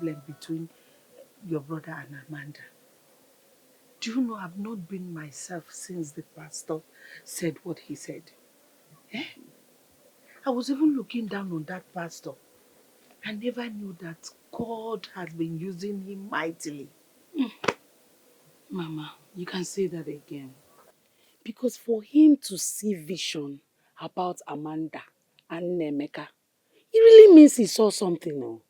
problem between your brother and Amanda. Do you know I've not been myself since the pastor said what he said? Eh? I was even looking down on that pastor. I never knew that God has been using him mightily. Mama, you can say that again. Because for him to see vision about Amanda and Nemeka, it really means he saw something, no?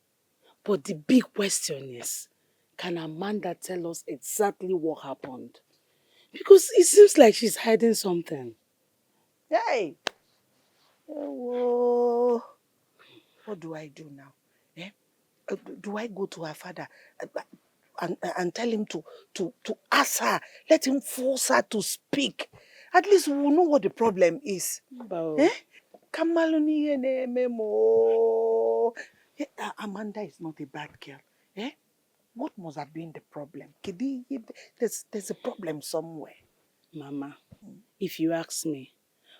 But the big question is, can Amanda tell us exactly what happened? Because it seems like she's hiding something. Hey! Whoa. What do I do now? Eh? Do I go to her father and tell him to ask her, let him force her to speak? At least we will know what the problem is. Eh? Amanda is not a bad girl. Eh? What must have been the problem? There's a problem somewhere. Mama, if you ask me,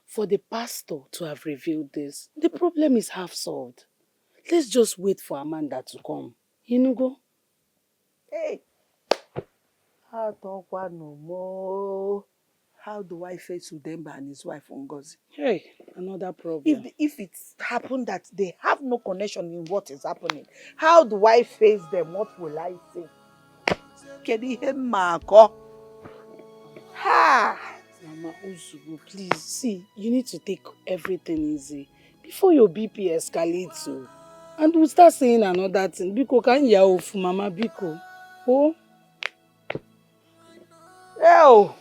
for the pastor to have revealed this, the problem is half solved. Let's just wait for Amanda to come. Go. Hey! How do I face Udemba and his wife Ngozi? Hey, another problem. If it's happened that they have no connection in what is happening, how do I face them? What will I say? Ha! Mama Uzugu, please, see, you need to take everything easy before your BP escalates. And we'll start saying another thing. Biko can ya off, Mama Biko. Oh? Oh!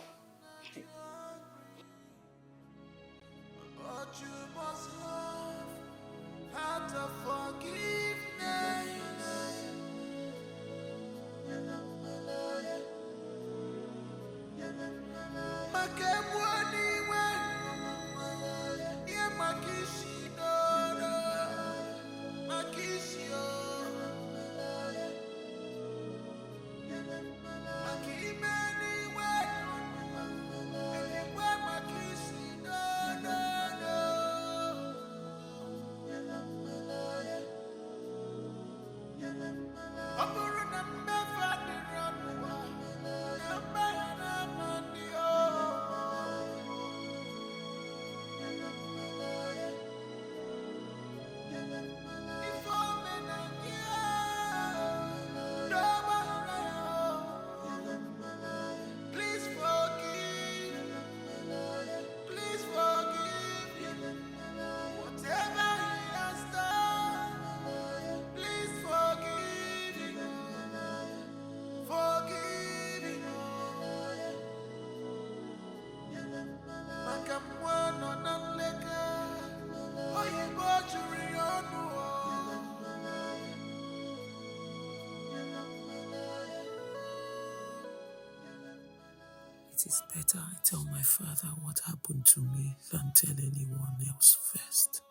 It is better I tell my father what happened to me than tell anyone else first.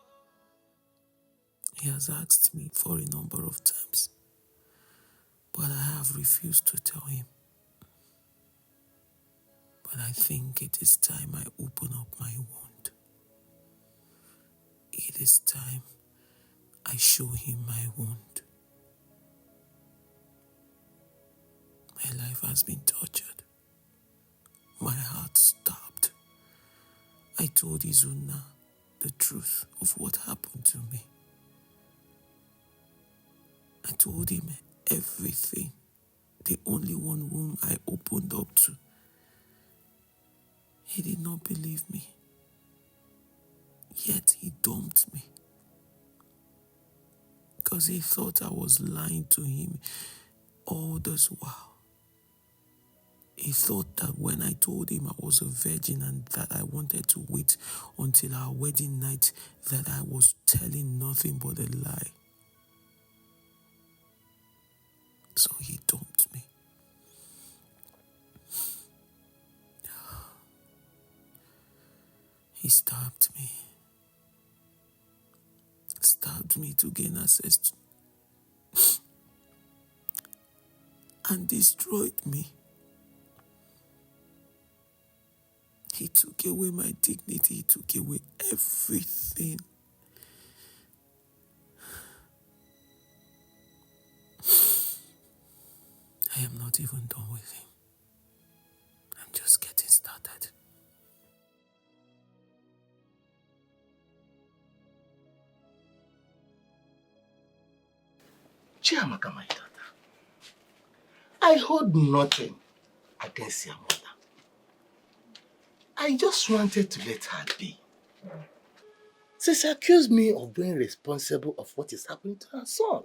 He has asked me for a number of times, but I have refused to tell him. But I think it is time I open up my wound. It is time I show him my wound. My life has been tortured. My heart stopped. I told Izuna the truth of what happened to me. I told him everything, the only one whom I opened up to. He did not believe me, yet he dumped me because he thought I was lying to him all this while. He thought that when I told him I was a virgin and that I wanted to wait until our wedding night, that I was telling nothing but a lie. So he dumped me. He stabbed me to gain access to, and destroyed me. He took away my dignity, he took away everything. I am not even done with him. I'm just getting started. Chiamaka, my daughter, I hold nothing against your mother. I just wanted to let her be. She accused me of being responsible of what is happening to her son.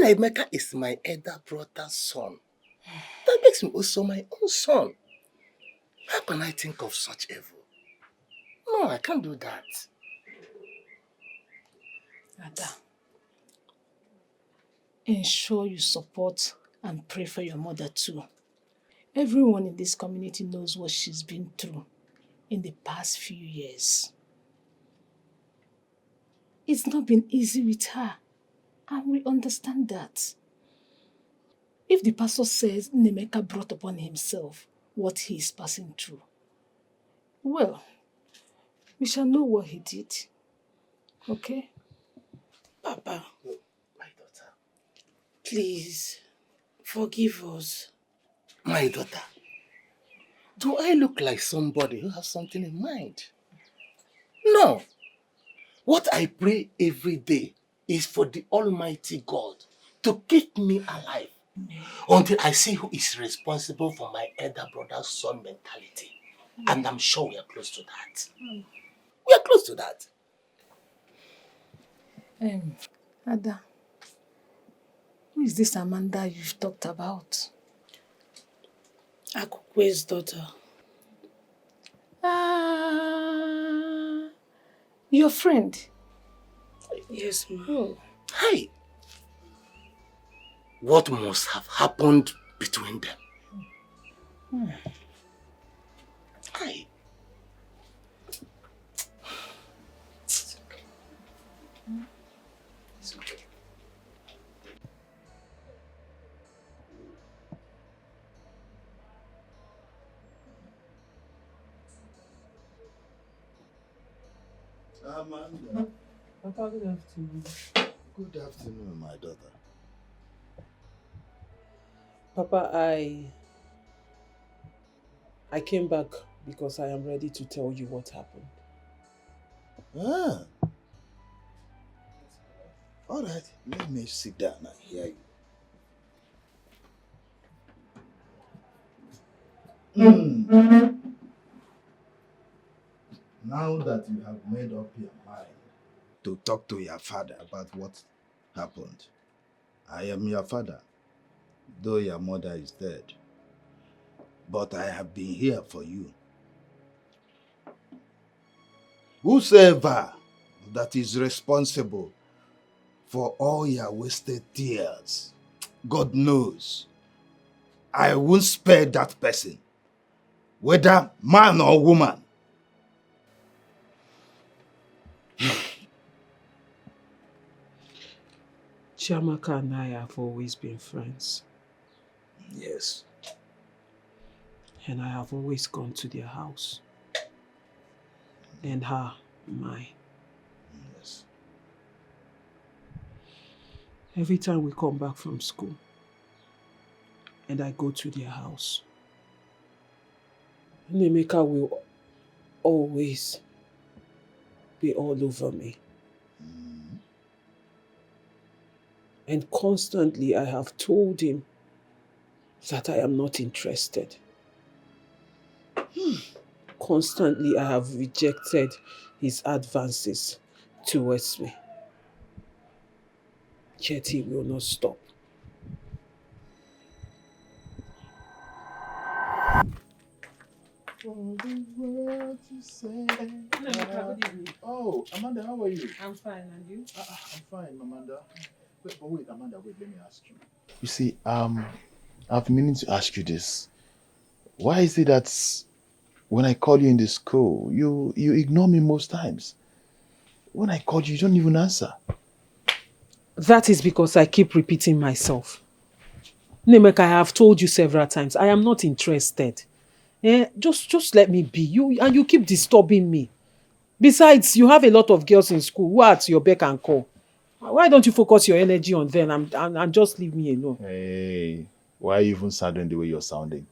Emeka is my elder brother's son. That makes him also my own son. How can I think of such evil? No, I can't do that. Ada, ensure you support and pray for your mother too. Everyone in this community knows what she's been through in the past few years. It's not been easy with her, and we understand that. If the pastor says Nemeka brought upon himself what he is passing through, well, we shall know what he did. Okay? Papa, My daughter. please, forgive us. My daughter, do I look like somebody who has something in mind? No. What I pray every day is for the Almighty God to keep me alive until I see who is responsible for my elder brother's son mentality. And I'm sure we are close to that. We are close to that. Ada, who is this Amanda you've talked about? Akukwe's daughter. Ah, your friend. Yes, ma. Oh, Hi. What must have happened between them? Hi. It's okay. It's okay. Amanda. Papa, good afternoon. Good afternoon, my daughter. Papa, I came back because I am ready to tell you what happened. Ah. All right, let me sit down and hear you. Now that you have made up your mind to talk to your father about what happened, I am your father, though your mother is dead. But I have been here for you. Whosoever that is responsible for all your wasted tears, God knows, I won't spare that person, whether man or woman. Chiamaka and I have always been friends, Yes. and I have always gone to their house. And her, mine. Yes. Every time we come back from school, and I go to their house, Nemeka will always be all over me. And constantly I have told him that I am not interested. Constantly I have rejected his advances towards me. Yet he will not stop. Oh, Amanda, how are you? I'm fine, and you? I'm fine, Amanda. Wait, Amanda, let me ask you. You see, I've been meaning to ask you this. Why is it that when I call you in the school, you ignore me most times? When I call you, you don't even answer. That is because I keep repeating myself. Nemeka, I have told you several times, I am not interested. Just let me be. You keep disturbing me. Besides, you have a lot of girls in school who are at your beck and call. Why don't you focus your energy on them and just leave me alone? Hey, Why are you even sounding the way you're sounding?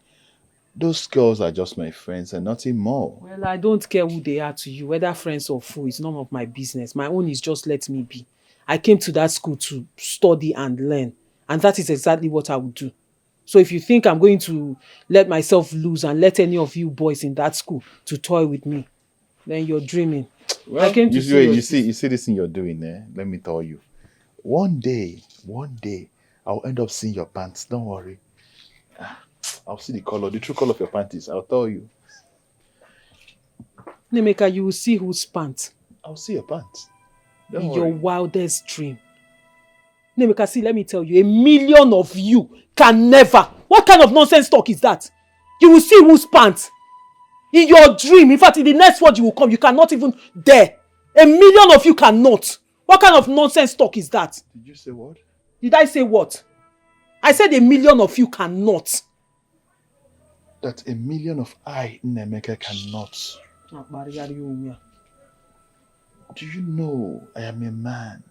Those girls are just my friends and nothing more. Well, I don't care who they are to you, whether friends or foe, it's none of my business. My own is just let me be. I came to that school to study and learn, and that is exactly what I would do. So if you think I'm going to let myself loose and let any of you boys in that school to toy with me, then you're dreaming. Well, I came to you see this thing you're doing, eh? Let me tell you. One day, I'll end up seeing your pants. Don't worry. I'll see the color, the true color of your panties. I'll tell you. Nemeka, you will see whose pants I'll see your pants. Don't in worry. your wildest dream. Nemeka, see, let me tell you, 1,000,000 of you can never. What kind of nonsense talk is that? You will see whose pants in your dream. In fact, in the next word you will come, you cannot even dare. 1,000,000 of you cannot. What kind of nonsense talk is that? Did you say what? Did I say what? I said 1,000,000 of you cannot. That 1,000,000 of I, Nemeka, cannot. Do you know I am a man?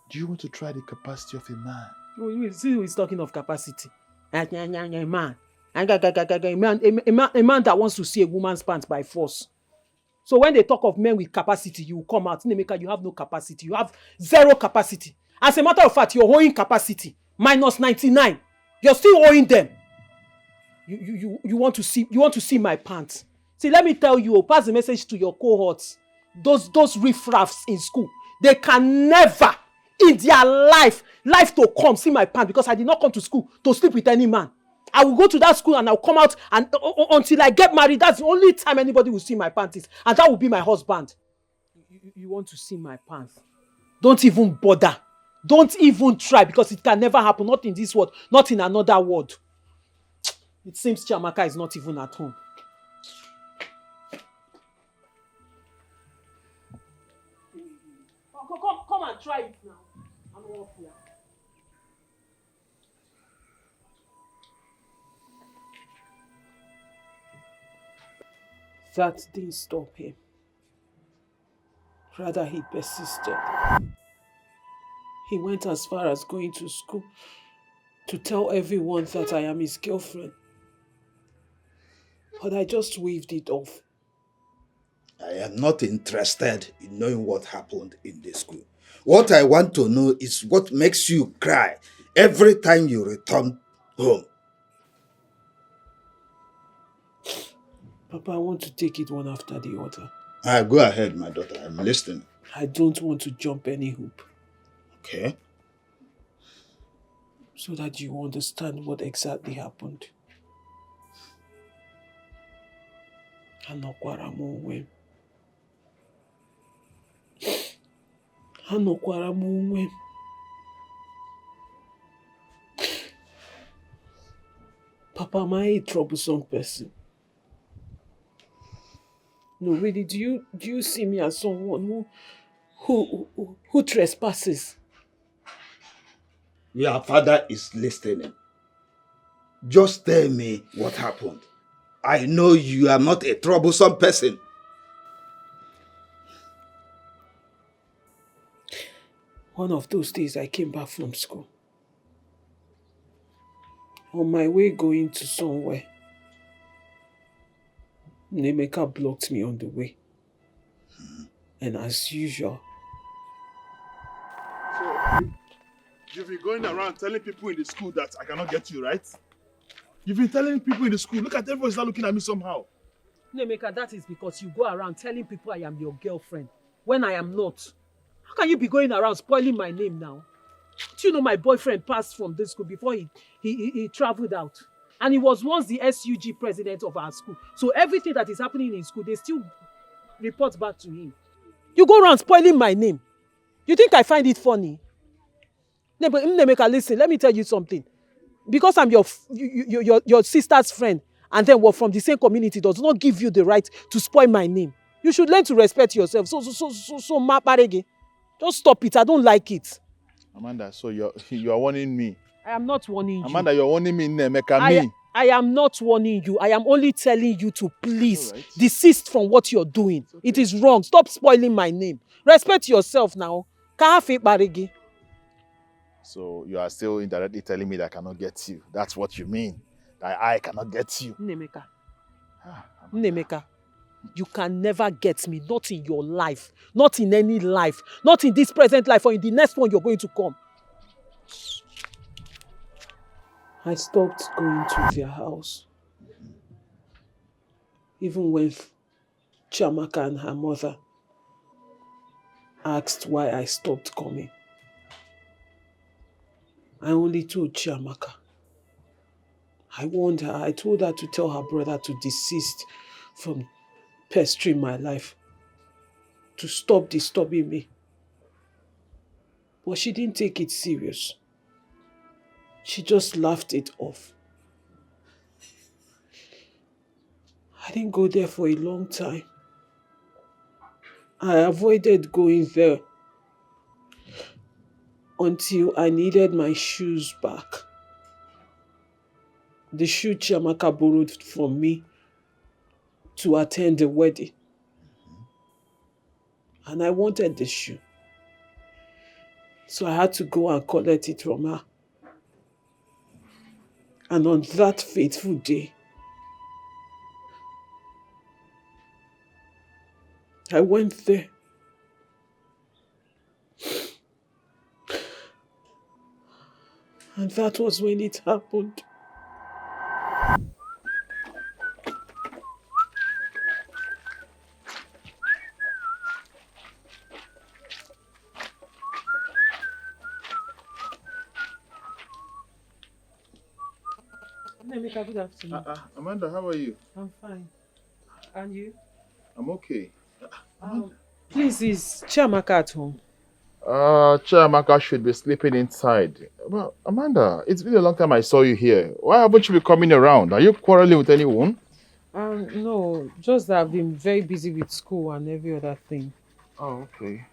Do you want to try the capacity of a man? You see who is talking of capacity. A man. A man that wants to see a woman's pants by force. So when they talk of men with capacity, you come out. Nemeka, you have no capacity. You have zero capacity. As a matter of fact, you're owing capacity. Minus 99. You're still owing them. You want to see my pants. See, let me tell you, pass the message to your cohorts. Those riffraffs in school, they can never in their life to come see my pants, because I did not come to school to sleep with any man. I will go to that school and I'll come out, and until I get married, that's the only time anybody will see my panties, and that will be my husband. You want to see my pants? Don't even bother. Don't even try, because it can never happen. Not in this world, not in another world. It seems Chiamaka is not even at home. Come and try it now. I'm off here. That didn't stop him. Rather, he persisted. He went as far as going to school to tell everyone that I am his girlfriend. But I just waved it off. I am not interested in knowing what happened in the school. What I want to know is what makes you cry every time you return home. Papa, I want to take it one after the other. Go ahead, my daughter. I'm listening. I don't want to jump any hoop. Okay. So that you understand what exactly happened. Anokwara m onwe m. Papa, am I a troublesome person? No, really, do you see me as someone who trespasses? Your father is listening. Just tell me what happened. I know you are not a troublesome person. One of those days I came back from school. On my way going to somewhere, Nemeka blocked me on the way. And as usual... So, you've been going around telling people in the school that I cannot get you, right? You've been telling people in the school, look at everyone start looking at me somehow. Nemeka, that is because you go around telling people I am your girlfriend, when I am not. How can you be going around spoiling my name now? Do you know my boyfriend passed from this school before he traveled out? And he was once the SUG president of our school. So everything that is happening in school, they still report back to him. You go around spoiling my name. You think I find it funny? Nemeka, listen, let me tell you something. Because I'm your sister's friend, and then we're from the same community, does not give you the right to spoil my name. You should learn to respect yourself. So, Maparege, just stop it. I don't like it. Amanda, so you are warning me. I am not warning you. Amanda, you're warning me, Nemeka, me. I am not warning you. I am only telling you to please desist from what you're doing. Okay. It is wrong. Stop spoiling my name. Respect yourself now. Kahafe Barege. So you are still indirectly telling me that I cannot get you. That's what you mean. That I cannot get you. Nnemeka. Nnemeka, you can never get me. Not in your life. Not in any life. Not in this present life or in the next one you're going to come. I stopped going to their house. Even when Chiamaka and her mother asked why I stopped coming, I only told Chiamaka. I warned her. I told her to tell her brother to desist from pestering my life, to stop disturbing me. But she didn't take it serious. She just laughed it off. I didn't go there for a long time. I avoided going there until I needed my shoes back. The shoe Chiamaka borrowed from me to attend the wedding. And I wanted the shoe. So I had to go and collect it from her. And on that fateful day, I went there. And that was when it happened. Nemeka, good afternoon. Amanda, how are you? I'm fine. And you? I'm okay. Please, is Chiamaka at home? Chiamaka should be sleeping inside. Well, Amanda, it's been a long time I saw you here. Why haven't you been coming around? Are you quarreling with anyone? No, just that I've been very busy with school and every other thing. Oh, okay.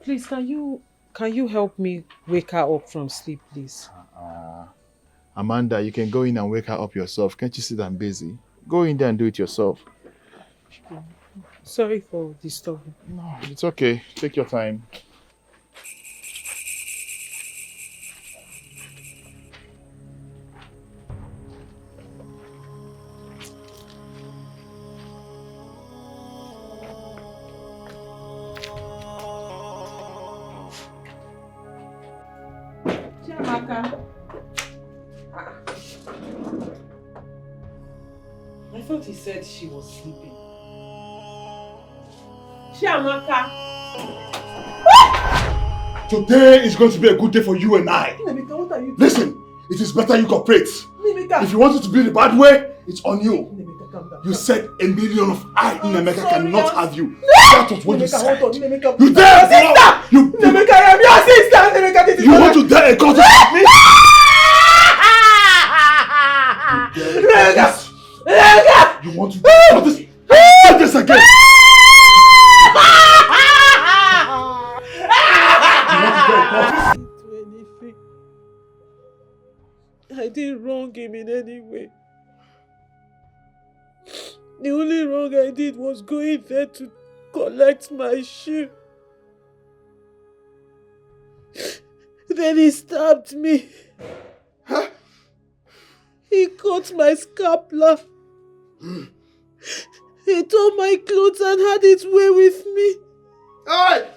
Please, can you help me wake her up from sleep, please? Amanda, you can go in and wake her up yourself. Can't you see that I'm busy? Go in there and do it yourself. Sorry for disturbing. No, it's okay. Take your time. Chiamaka. I thought he said she was sleeping. Chiamaka. Today is going to be a good day for you and I. Nemeka, what are you doing? Listen, it is better you cooperate. Nemeka. If you want it to be the bad way, it's on you. Nemeka, calm down. You said a million of I, Nemeka, cannot have you. No! That was what you said. Hold on, Nemeka. You dare! Sister! You Nemeka, I am your sister! Nemeka, this is You want to dare a court with me? Nemeka! Nemeka! You want to do this? Do this again! I didn't wrong him in any way. The only wrong I did was going there to collect my shoe. Then he stabbed me. Huh? He cut my scapula. He tore my clothes and had it way with me. Hey!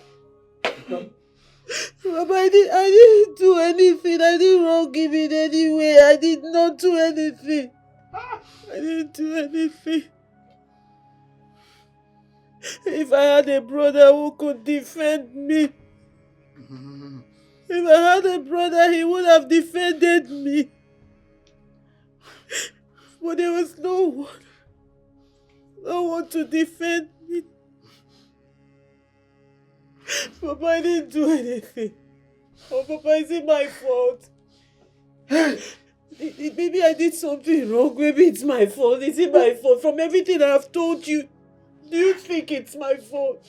Papa, I didn't do anything. I didn't wrong him in any way. I did not do anything. I didn't do anything. If I had a brother who could defend me, if I had a brother, he would have defended me. But there was no one to defend me. Papa, I didn't do anything. Oh, Papa, is it my fault? Maybe I did something wrong. Maybe it's my fault. Is it my fault? From everything I've told you, do you think it's my fault?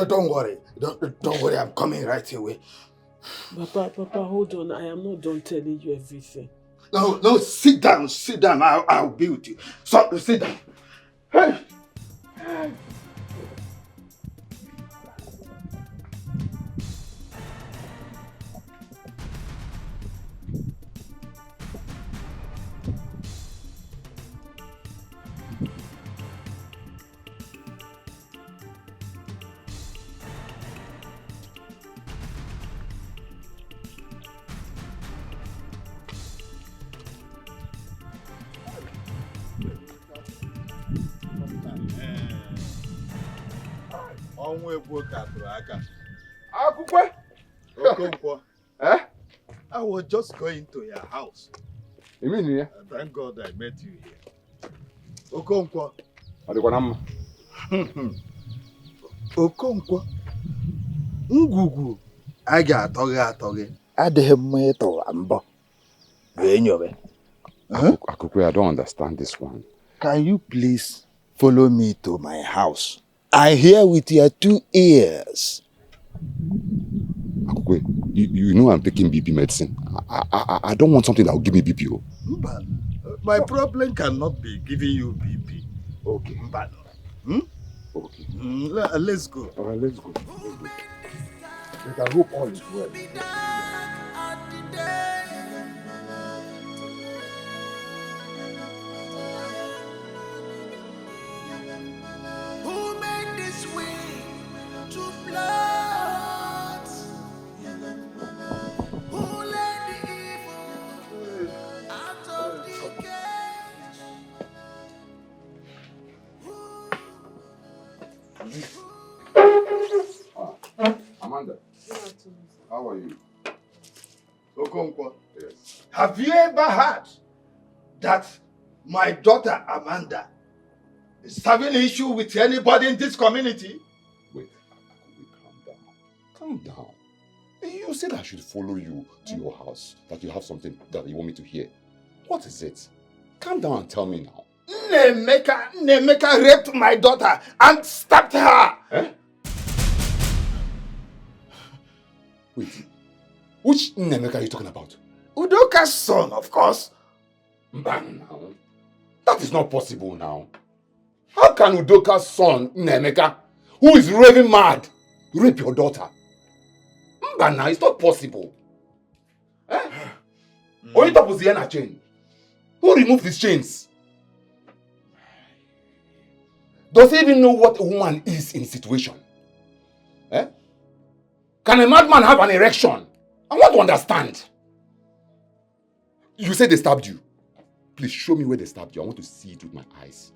Don't worry. Don't worry, I'm coming right away. Papa, hold on. I am not done telling you everything. No, sit down. I'll be with you. So, sit down. Hey! Okonkwo. Eh? I was just going to your house. You mean here? Thank God I met you here. Okonkwo. Okonkwo. Ngwugwu a ga-atọghị atọghị adịghị mma ịtọwa mbọ. Akukwe, I don't understand this one. Can you please follow me to my house? I hear with your 2 ears. Akukwe, you know I'm taking BP medicine. I don't want something that will give me BP. Mban, my problem cannot be giving you BP. Okay. Mban. Okay. Let's go. All right, let's go. But I hope all is well. Who made this way to blood? Who let the evil out of the cage? Amanda, how are you? Okonkwo. Yes. Have you ever heard that my daughter Amanda is having an issue with anybody in this community? Wait, calm down. You said I should follow you to your house, that you have something that you want me to hear. What is it? Calm down and tell me now. Nemeka raped my daughter and stabbed her. Eh? Wait, which Nemeka are you talking about? Udoka's son, of course. Bang now. That is not possible now. How can Udoka's son, Nemeka, who is raving mad, rape your daughter? But now it's not possible. Eh? Oyinta was the chain. Who removed these chains? Does he even know what a woman is in a situation? Eh? Can a madman have an erection? I want to understand. You said they stabbed you. Please show me where they stabbed you. I want to see it with my eyes.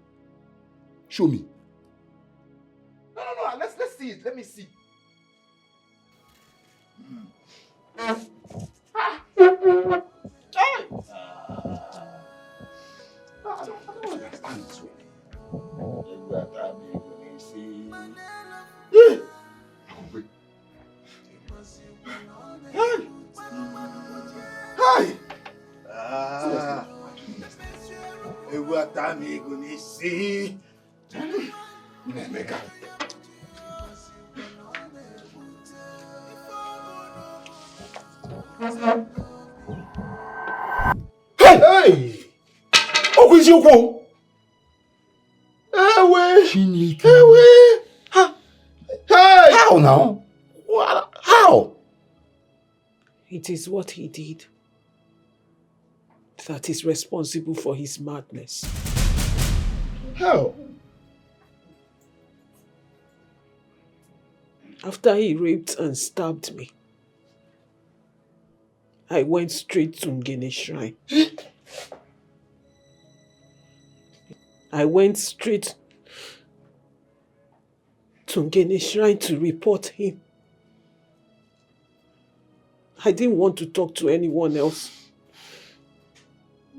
Show me. No. Let's see it. Let me see. I don't understand this way. Hi. Nemeka. Hey! Oh, is you go? How now? What? How? It is what he did that is responsible for his madness. How? After he raped and stabbed me, I went straight to Ngene Shrine. I went straight to Ngene Shrine to report him. I didn't want to talk to anyone else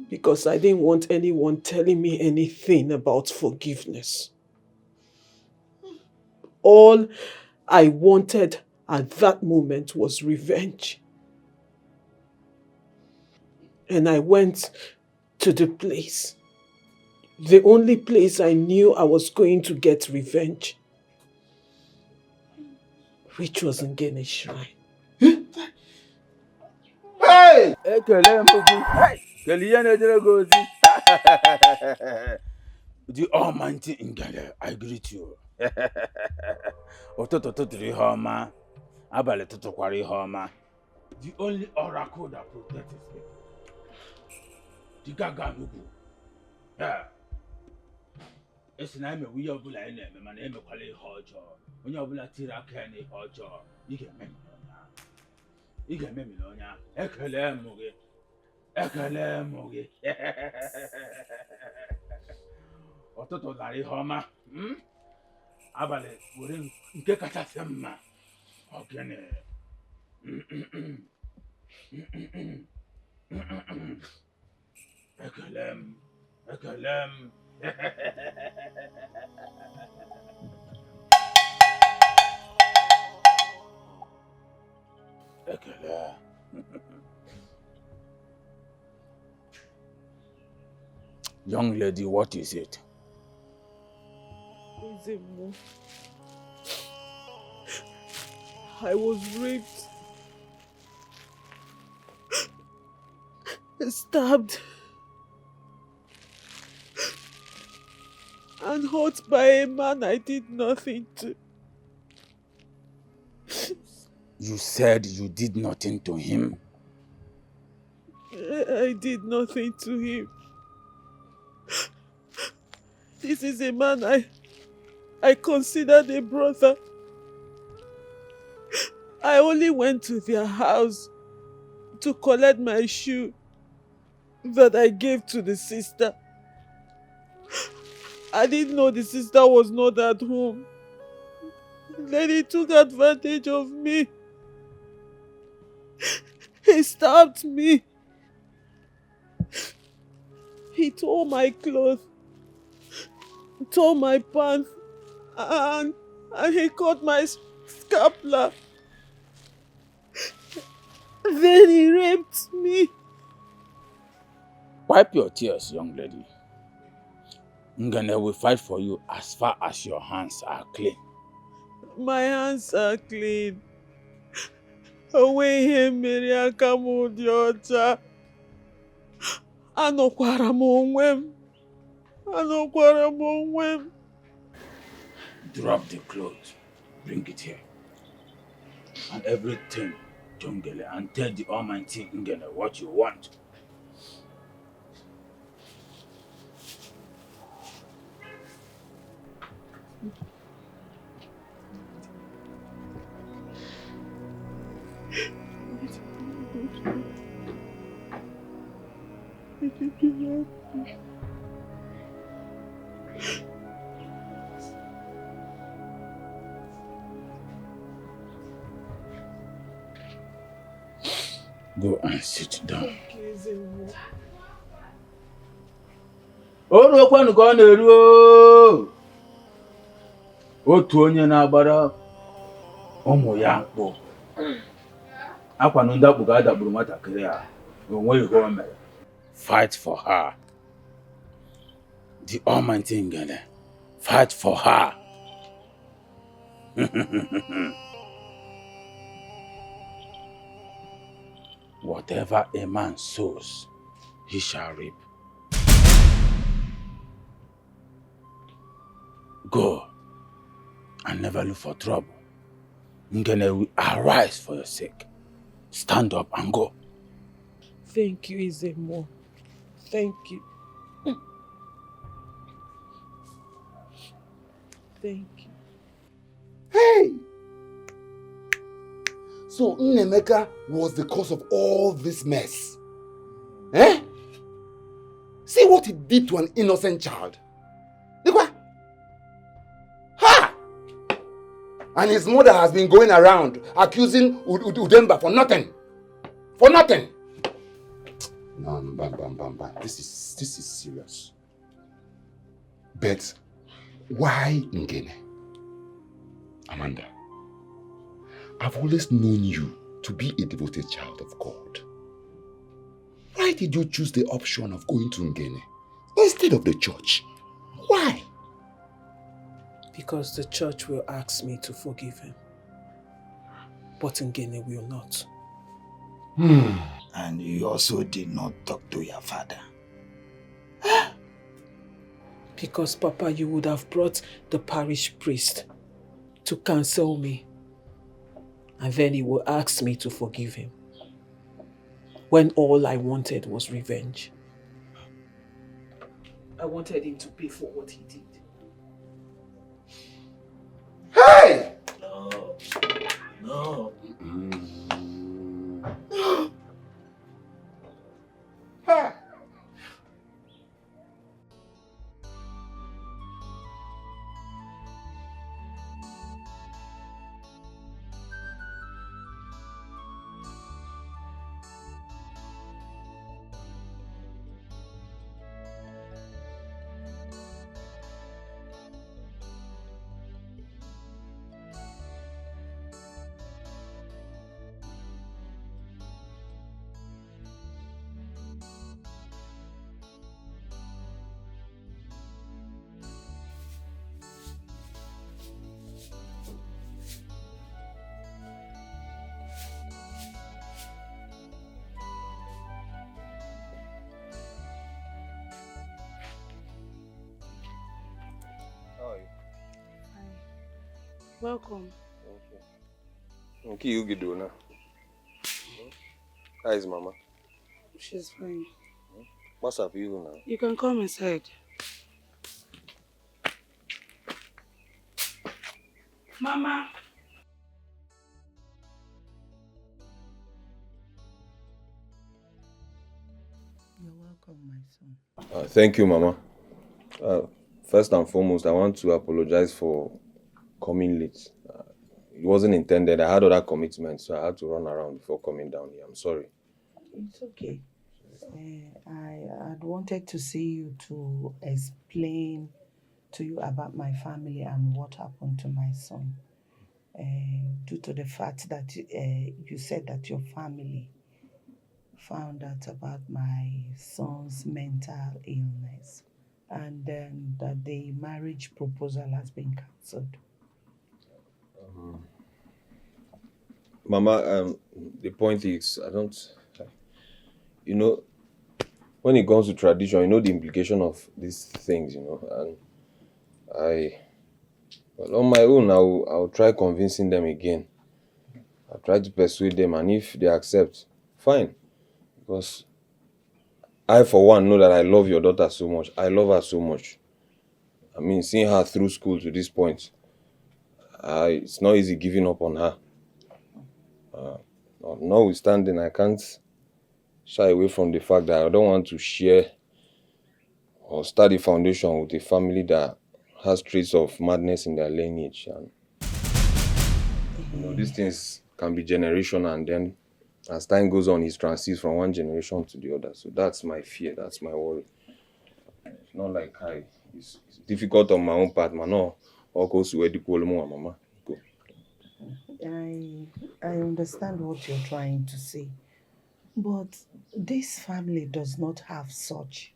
because I didn't want anyone telling me anything about forgiveness. All I wanted at that moment was revenge. And I went to the place, the only place I knew I was going to get revenge. which was Ngene's shrine. Hey! The Almighty Ngele, I greet you. Homa, Abale Totokwari Homa. The only oracle that protects me. The Gaganubu. Yeah. It's an name we are Bula name, my name of Kali Hojo. When you're Bula Tirakani Hojo, you can make me. You can make me. Ekele Mugi. Ototo Lari Homa. Abale, wouldn't get a sema. Okay. Ekelem. Ekele. Young lady, what is it? Izemo, I was raped, stabbed, and hurt by a man I did nothing to. You said you did nothing to him. I did nothing to him. This is a man I considered a brother. I only went to their house to collect my shoe that I gave to the sister. I didn't know the sister was not at home. Then he took advantage of me. He stabbed me. He tore my clothes, tore my pants, and he cut my scapula. Then he raped me. Wipe your tears, young lady. Ngane will fight for you as far as your hands are clean. My hands are clean. Away him, Miriaka Mudiota. Anokwara onwem. Drop the clothes. Bring it here. And everything, Jungele, and tell the Almighty Ngene what you want. Go and sit down. Oru kwanu ka ọ na-eru otu onye na-agbara ụmụ ya mkpụ. Akwanu ndị akpụ ga-adagburu nwatakịrị a onwe ihe o mere. Fight for her. The Almighty Ngene. Fight for her. Whatever a man sows, he shall reap. Go and never look for trouble. Ngene will arise for your sake. Stand up and go. Thank you, Izemo. Thank you. Thank you. Hey! So Nnemeka was the cause of all this mess. Eh? See what he did to an innocent child. Look what? Ha! And his mother has been going around accusing Udemba for nothing. For nothing. No, bam. This is serious. But why Ngene? Amanda, I've always known you to be a devoted child of God. Why did you choose the option of going to Ngene instead of the church? Why? Because the church will ask me to forgive him. but Ngene will not. And you also did not talk to your father. Because, Papa, you would have brought the parish priest to cancel me. And then he will ask me to forgive him. When all I wanted was revenge. I wanted him to pay for what he did. Hey! No. No. Hey! How are you? Welcome. Okay, you get do now. How is Mama? She's fine. What's up you now? You can come inside. Mama. You're welcome, my son. Thank you, Mama. First and foremost, I want to apologize for coming late. It wasn't intended. I had other commitments, so I had to run around before coming down here. I'm sorry. It's okay. I had wanted to see you to explain to you about my family and what happened to my son. Due to the fact that you said that your family found out about my son's mental illness and that the marriage proposal has been cancelled. Mama, the point is, when it comes to tradition, you know the implication of these things, and well, on my own, I'll try convincing them again. I'll try to persuade them, and if they accept, fine. Because I, for one, know that I love your daughter so much. I love her so much. I mean, seeing her through school to this point, it's not easy giving up on her. Notwithstanding, I can't shy away from the fact that I don't want to share or start a foundation with a family that has traits of madness in their lineage. And these things can be generational, and then as time goes on, it transits from one generation to the other. So that's my fear, that's my worry. It's not like it's difficult on my own part, man. No, all goes to where the mama. Go. I understand what you're trying to say, but this family does not have such.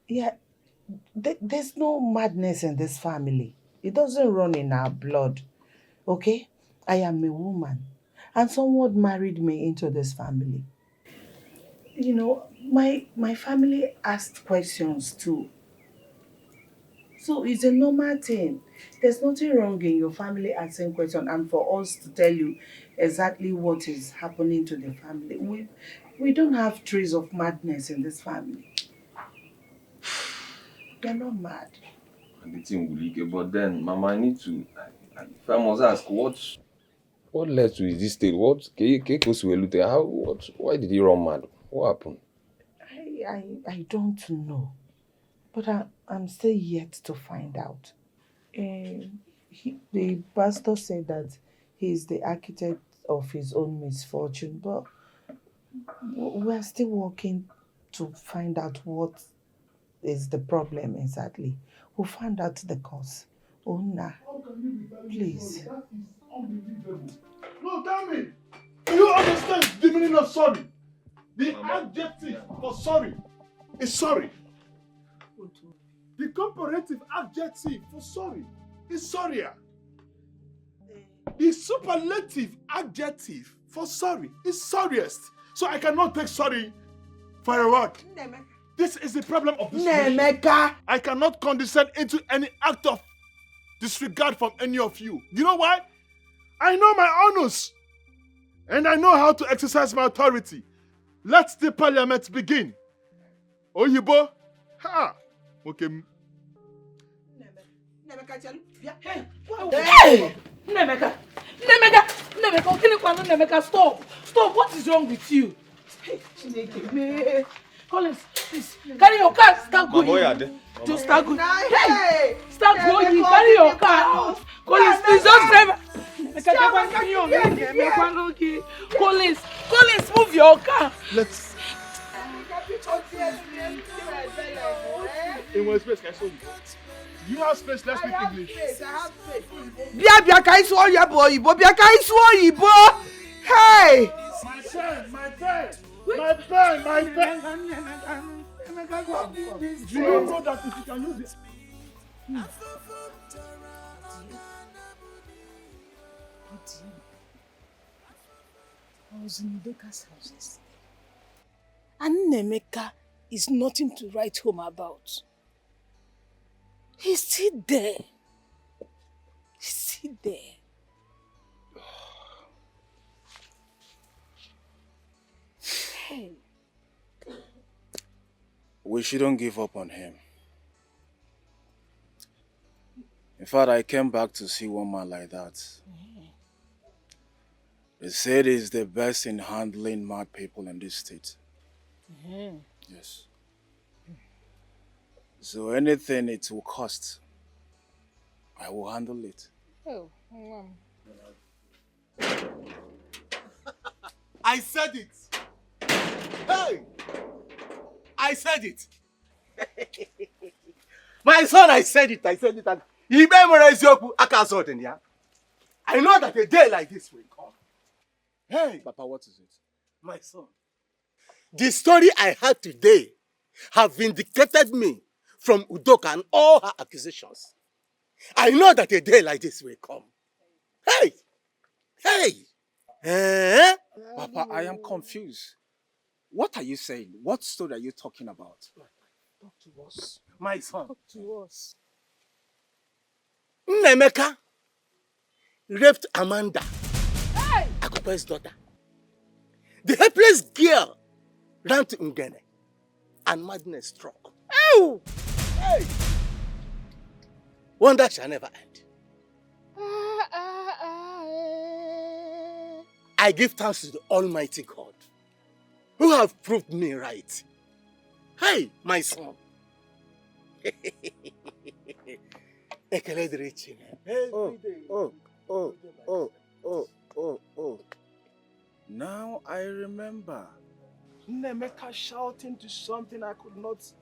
Yeah, there's no madness in this family. It doesn't run in our blood. Okay? I am a woman, and someone married me into this family. My family asked questions too. So it's a normal thing. There's nothing wrong in your family asking questions and for us to tell you exactly what is happening to the family. We don't have trace of madness in this family. They're not mad. And the thing will leak. But then, Mama, I need to. If I must ask, what led to this state? Why did he run mad? What happened? I don't know. But I'm still yet to find out. The pastor said that he's the architect of his own misfortune, but we're still working to find out what is the problem exactly. We'll find out the cause. Ona, please. That is unbelievable. No, tell me. Do you understand the meaning of sorry? The adjective for sorry is sorry. The comparative adjective for sorry is sorrier. The superlative adjective for sorry is sorriest. So I cannot take sorry for a word. This is the problem of this nation. I cannot condescend into any act of disregard from any of you. You know why? I know my honors. And I know how to exercise my authority. Let the parliament begin. Oyibo. Ha. Okay. Hey! Nemeka, stop! Stop! What is wrong with you? Hey, Collins, please, carry your car, start going. Just start going. Hey! Start going, carry your car out. Collins, please, just drive. Collins, move your car. Let's. In one space, can I show you? You have space, let's speak English. Bia kai so oyibo oyibo. Bia kai so oyibo. Hey! My pen. Do you know that if you can use it? I was in Udoka's house yesterday. And Nemeka is nothing to write home about. He's still there. He's still there. Hey. We shouldn't give up on him. In fact, I came back to see one man like that. They said he's the best in handling mad people in this state. Yes. So anything it will cost, I will handle it. Oh, I said it. Hey! I said it. My son, I said it. And he memorized your akazoten, yeah? I know that a day like this will come. Hey! Papa, what is it? My son, the story I heard today have vindicated me from Udoka and all her accusations. I know that a day like this will come. Hey! Hey! Eh? Papa, I am confused. What are you saying? What story are you talking about? Talk to us. My son. talk to us. Nemeka raped Amanda, Akope's daughter. The helpless girl ran to Ngene and madness struck. Ow! Hey! Wonder shall never end. I give thanks to the Almighty God who have proved me right. Hey, my son. Now I remember. Nemeka shouting to something I could not.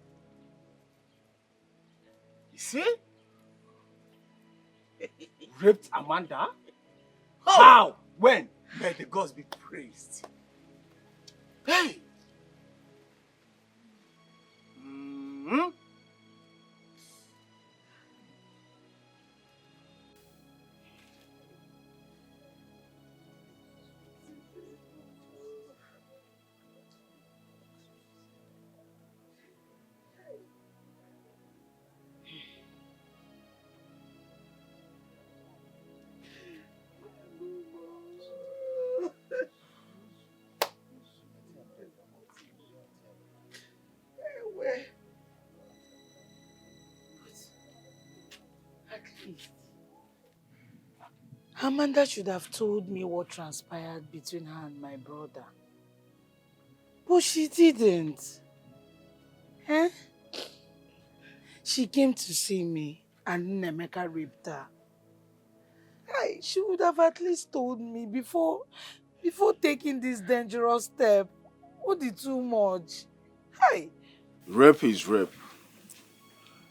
You see? Raped Amanda? How? When? May the gods be praised. Hey! Amanda should have told me what transpired between her and my brother. But she didn't. Eh? She came to see me and Nemeka raped her. She would have at least told me before taking this dangerous step. What is too much? Hey. Rape is rape,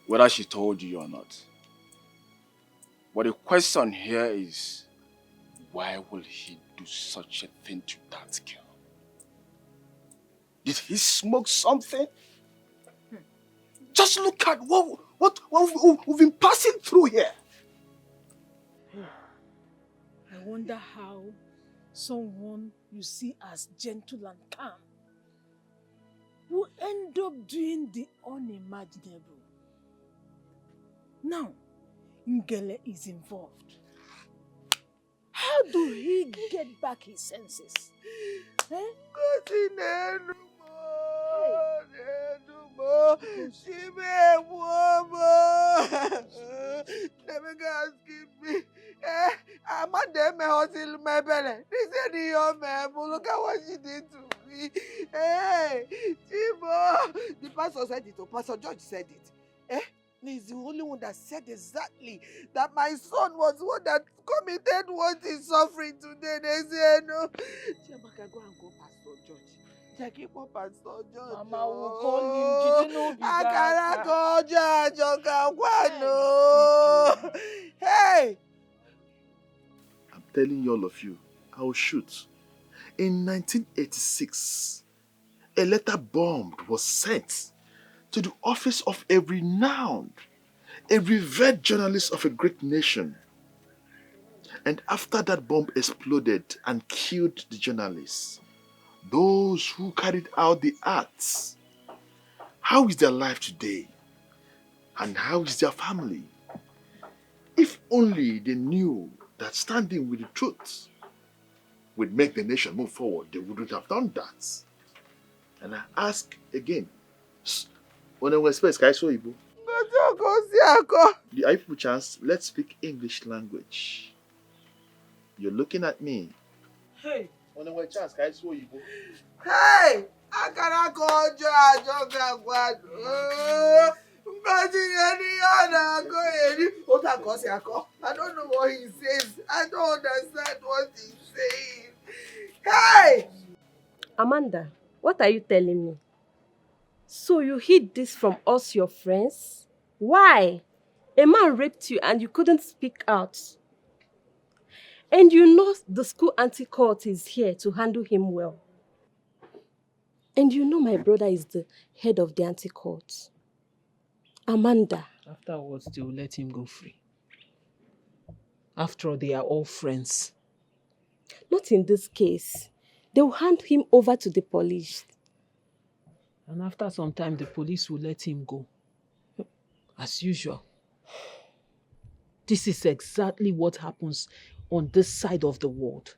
whether she told you or not. But the question here is, why will he do such a thing to that girl? Did he smoke something? Just look at what we've been passing through here. I wonder how someone you see as gentle and calm will end up doing the unimaginable. Now, Ngele is involved. How do he get back his senses? Amanda me hotel my belly. This is the young man. Look at what she did to me. Hey, Chibo. The pastor said it, or Pastor George said it. He's the only one that said exactly that my son was the one that committed what he's suffering today. They say no. Chiamaka, go and call Pastor George. Jackie, call Pastor George. Mama will call him. I cannot call George. Hey! I'm telling you, all of you, I will shoot. In 1986, a letter bomb was sent to the office of a renowned, a revered journalist of a great nation. And after that bomb exploded and killed the journalist, those who carried out the acts, how is their life today? And how is their family? If only they knew that standing with the truth would make the nation move forward, they wouldn't have done that. And I ask again, when I was first, the people chance, let's speak English language. You're looking at me. Hey. When I was chance, hey, I cannot call George. I don't know what he says. I don't understand what he's saying. Hey! Amanda, what are you telling me? So you hid this from us, your friends? Why? A man raped you and you couldn't speak out. And you know the school anti-court is here to handle him well. And you know my brother is the head of the anti-court. Amanda. Afterwards, they will let him go free. After all, they are all friends. Not in this case. They will hand him over to the police. And after some time, the police will let him go. As usual. This is exactly what happens on this side of the world.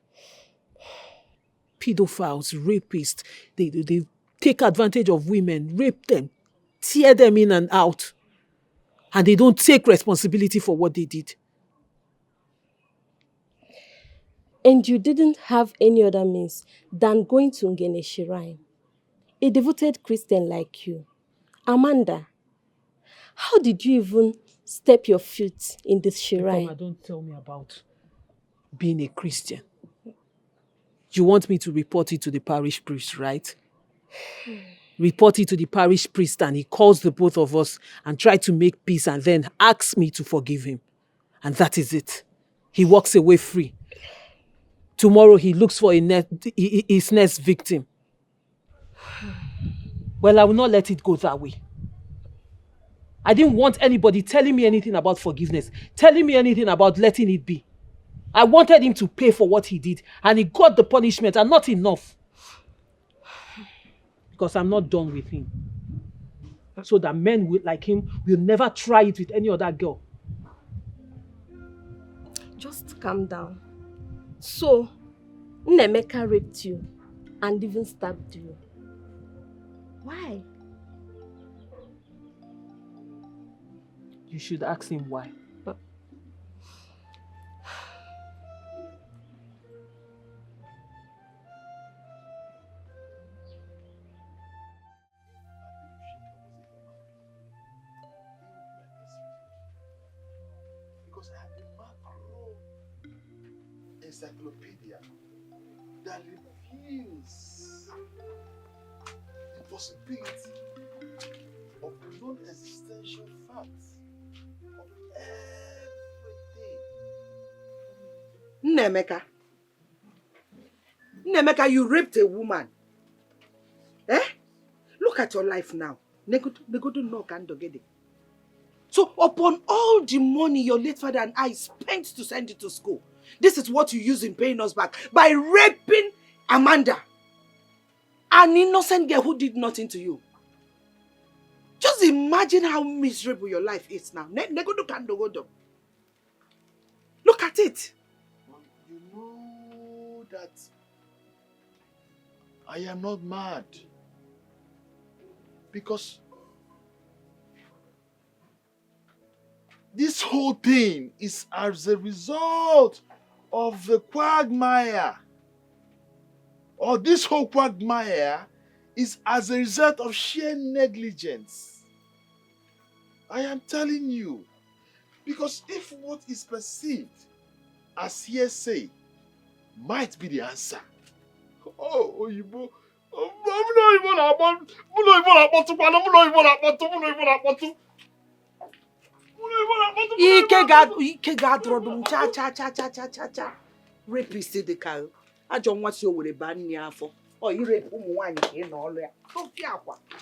Pedophiles, rapists, they take advantage of women, rape them, tear them in and out. And they don't take responsibility for what they did. And you didn't have any other means than going to Ngene Shrine. A devoted Christian like you. Amanda, how did you even step your foot in this shrine? Mama, don't tell me about being a Christian. You want me to report it to the parish priest, right? Report it to the parish priest and he calls the both of us and try to make peace and then asks me to forgive him. And that is it. He walks away free. Tomorrow he looks for his next victim. Well, I will not let it go that way. I didn't want anybody telling me anything about forgiveness, telling me anything about letting it be. I wanted him to pay for what he did, and he got the punishment, and not enough. Because I'm not done with him. So that men like him will never try it with any other girl. Just calm down. So, Nnemeka raped you and even stabbed you. Why? You should ask him why. Because I have a macro encyclopedia that reveals the possibility of non-existential facts of everything. Nnemeka, you raped a woman. Look at your life now. So upon all the money your late father and I spent to send you to school, This is what you use in paying us back. By raping Amanda. An innocent girl who did nothing to you. Just imagine how miserable your life is now. Look at it. You know that I am not mad. Because this whole thing is as a result of the quagmire. Or this whole quagmire is as a result of sheer negligence. I am telling you. Because if what is perceived as hearsay might be the answer. Oh, Oyibo. Ike ga-adọrọ cha. Rapist dị ka ajọ nwa si o were baa nne afọ. Ọ irape ụmụ nwaanyị ka ị nọ ọlụ ya.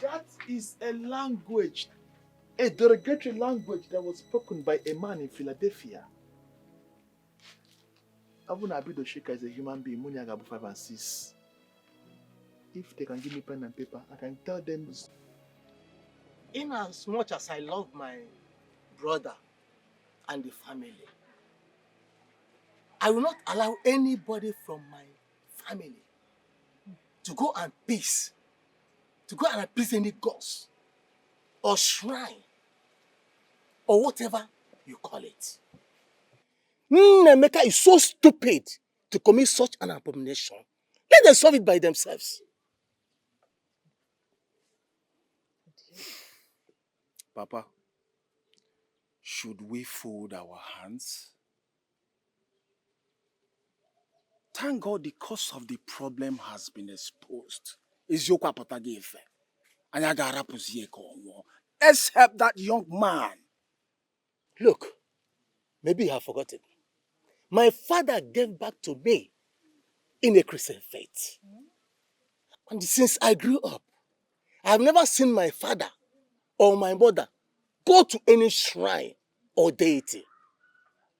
That is a language, a derogatory language that was spoken by a man in Philadelphia. Abu Nabido Shika is a human being. Munyaga 5 and 6. If they can give me pen and paper, I can tell them. In as much as I love my brother and the family, I will not allow anybody from my family to go and appease any gods or shrine or whatever you call it. Nemeka is so stupid to commit such an abomination. Let them solve it by themselves. Papa, should we fold our hands? Thank God the cause of the problem has been exposed. Let's help that young man. Look, maybe you have forgotten. My father gave back to me in a Christian faith. And since I grew up, I have never seen my father or my mother go to any shrine or deity.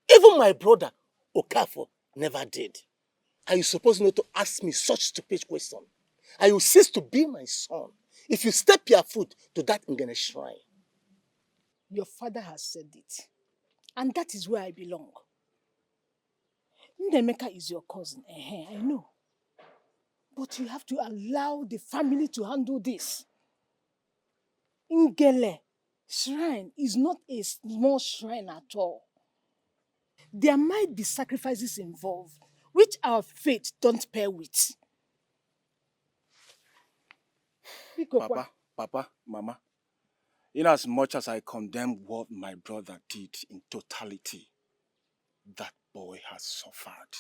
Even my brother, Okafo, never did. Are you supposed not to ask me such stupid question? I will cease to be my son if you step your foot to that Ngene shrine. Your father has said it. And that is where I belong. Ndemeka is your cousin. I know. But you have to allow the family to handle this. Ngele shrine is not a small shrine at all. There might be sacrifices involved, which our faith don't pair with. Papa, Mama, in as much as I condemn what my brother did in totality, that boy has suffered.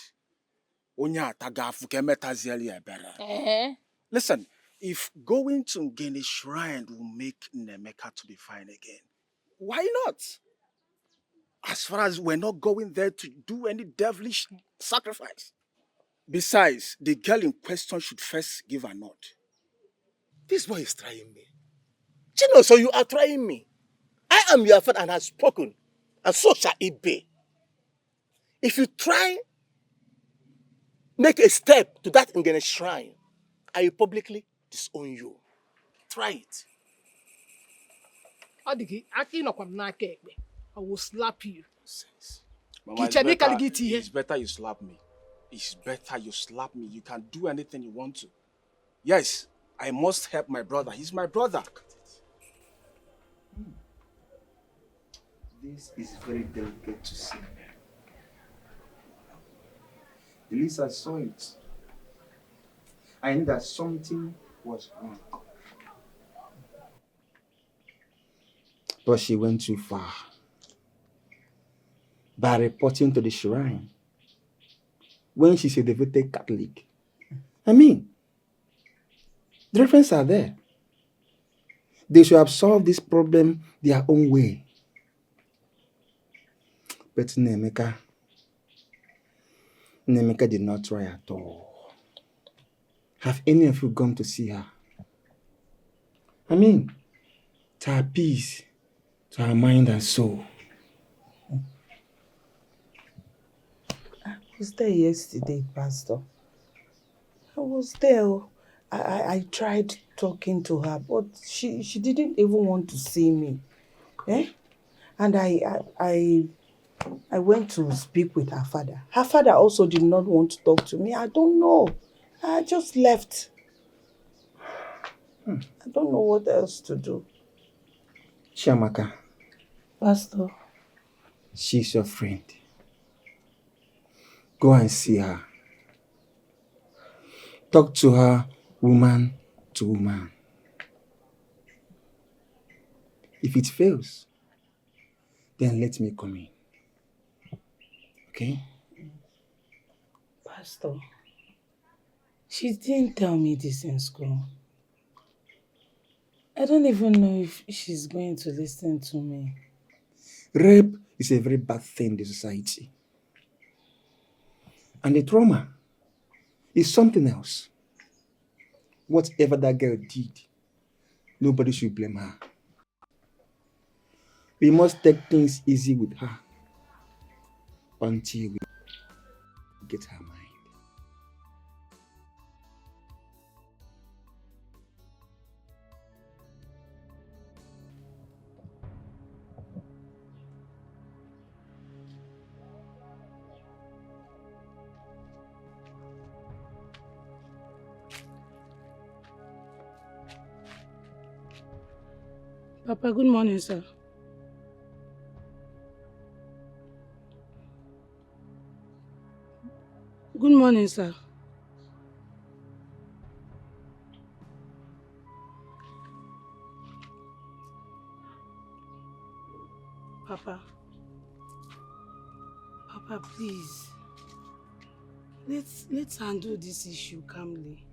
Listen, if going to Ngene Shrine will make Nemeka to be fine again, why not? As far as we're not going there to do any devilish sacrifice. Besides, the girl in question should first give a nod. This boy is trying me. Chino, so you are trying me. I am your father and have spoken, and so shall it be. If you try, make a step to that Ngene shrine, I will publicly disown you. Try it. I will slap you. Mama, it's better you slap me. It's better you slap me. You can do anything you want to. Yes, I must help my brother. He's my brother. This is very delicate to see. At least I saw it. I knew that something was wrong. But she went too far by reporting to the shrine when she's a devoted Catholic. I mean, the references are there. They should have solved this problem their own way. But Nemeka did not try at all. Have any of you gone to see her? I mean, to her peace, to her mind and soul. was there yesterday, Pastor. I was there. Oh. I tried talking to her, but she didn't even want to see me. Eh? And I went to speak with her father. Her father also did not want to talk to me. I don't know. I just left. I don't know what else to do. Chiamaka, Pastor. she's your friend. Go and see her. Talk to her woman to woman. If it fails, then let me come in. Okay? Pastor, she didn't tell me this in school. I don't even know if she's going to listen to me. Rape is a very bad thing in the society. And the trauma is something else. Whatever that girl did, nobody should blame her. We must take things easy with her until we get her mind. Papa, good morning, sir. Good morning, sir. Papa. Papa, please. Let's handle this issue calmly.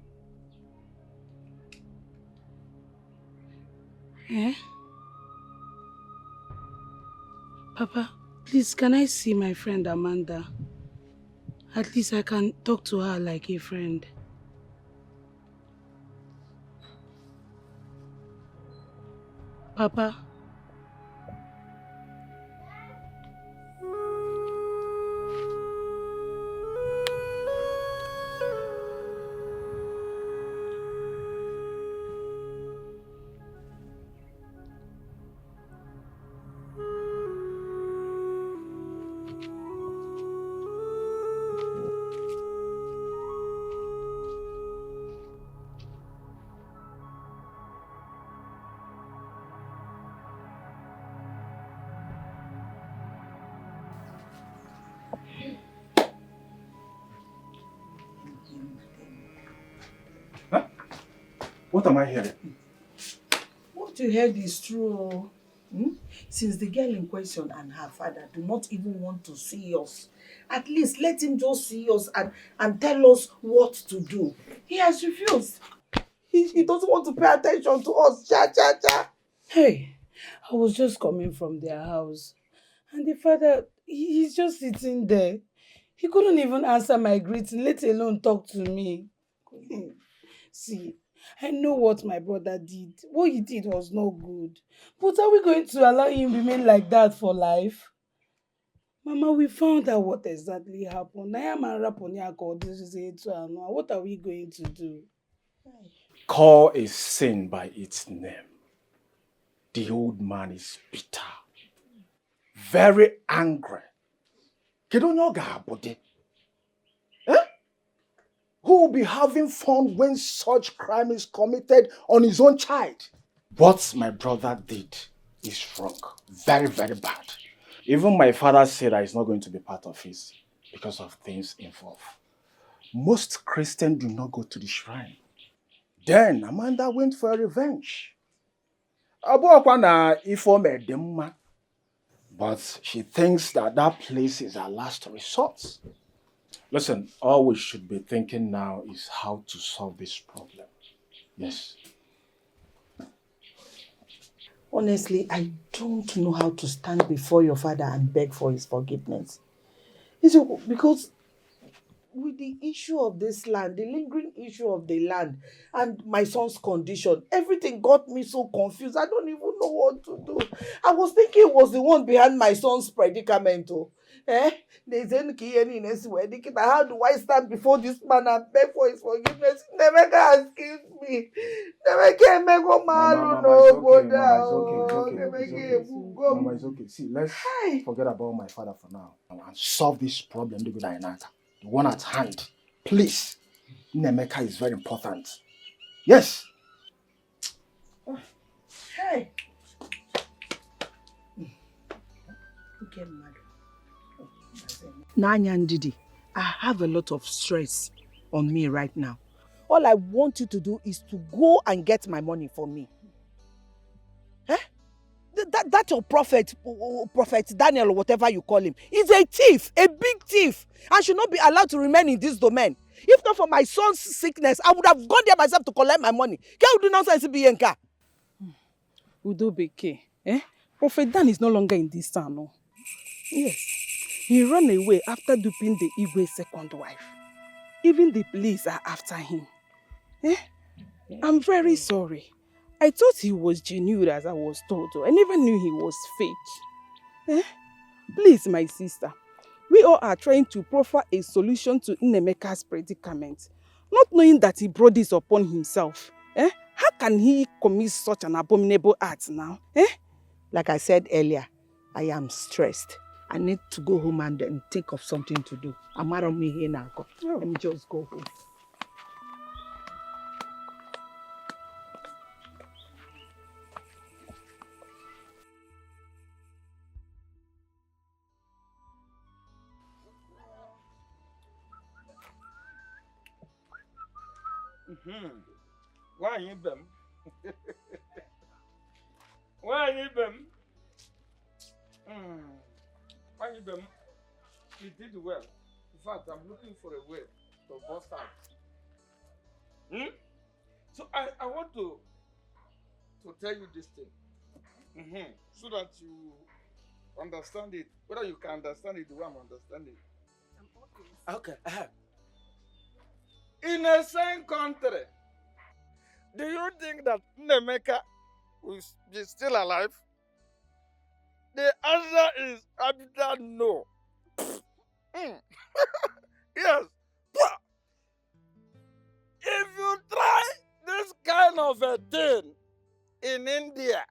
Eh? Papa, please, can I see my friend Amanda? At least I can talk to her like a friend. Papa. What am I hearing? What you heard is true. Since the girl in question and her father do not even want to see us, at least let him just see us and tell us what to do. He has refused. He doesn't want to pay attention to us. Hey, I was just coming from their house. And the father, he's just sitting there. He couldn't even answer my greeting, let alone talk to me. See, I know what my brother did. What he did was not good. But are we going to allow him remain like that for life? Mama, we found out what exactly happened. What are we going to do? Call a sin by its name. The old man is bitter, very angry. Who will be having fun when such crime is committed on his own child? What my brother did is wrong. Very, very bad. Even my father said that he's not going to be part of it because of things involved. Most Christians do not go to the shrine. Then Amanda went for a revenge. But she thinks that place is her last resort. Listen, all we should be thinking now is how to solve this problem. Yes. Honestly, I don't know how to stand before your father and beg for his forgiveness. Because with the issue of this land, the lingering issue of the land, and my son's condition, everything got me so confused. I don't even know what to do. I was thinking he was the one behind my son's predicament. Oh. There's any key any wedding. How do I stand before this man and beg for his forgiveness? Nemeka has killed me. Nemeka Emego Malu no go down. Nemeka go. Mama, it's okay. See, let's forget about my father for now and solve this problem. The one at hand. Please. Nemeka is very important. Yes. Hey. Okay, madam. Nanya Ndidi, I have a lot of stress on me right now. All I want you to do is to go and get my money for me. That your prophet Daniel or whatever you call him, is a thief, a big thief, and should not be allowed to remain in this domain. If not for my son's sickness, I would have gone there myself to collect my money. Can you do nonsense, Bianca? Udo Beke, Prophet Dan is no longer in this town, no? Yes. He ran away after duping the Igwe's second wife. Even the police are after him. I'm very sorry. I thought he was genuine as I was told, I never knew he was fake. Please, my sister, we all are trying to proffer a solution to Nnemeka's predicament, not knowing that he brought this upon himself. How can he commit such an abominable act now? Like I said earlier, I am stressed. I need to go home and then think of something to do. I'm out of me here now. Let me just go home. Why you them? Why you them? Why you them? You did well. In fact, I'm looking for a way to bust out. So I want to tell you this thing. So that you understand it. Whether you can understand it the way I'm understanding it. Okay. In a same country, do you think that Nnemeka will be still alive? The answer is absolute no. Yes. If you try this kind of a thing in India,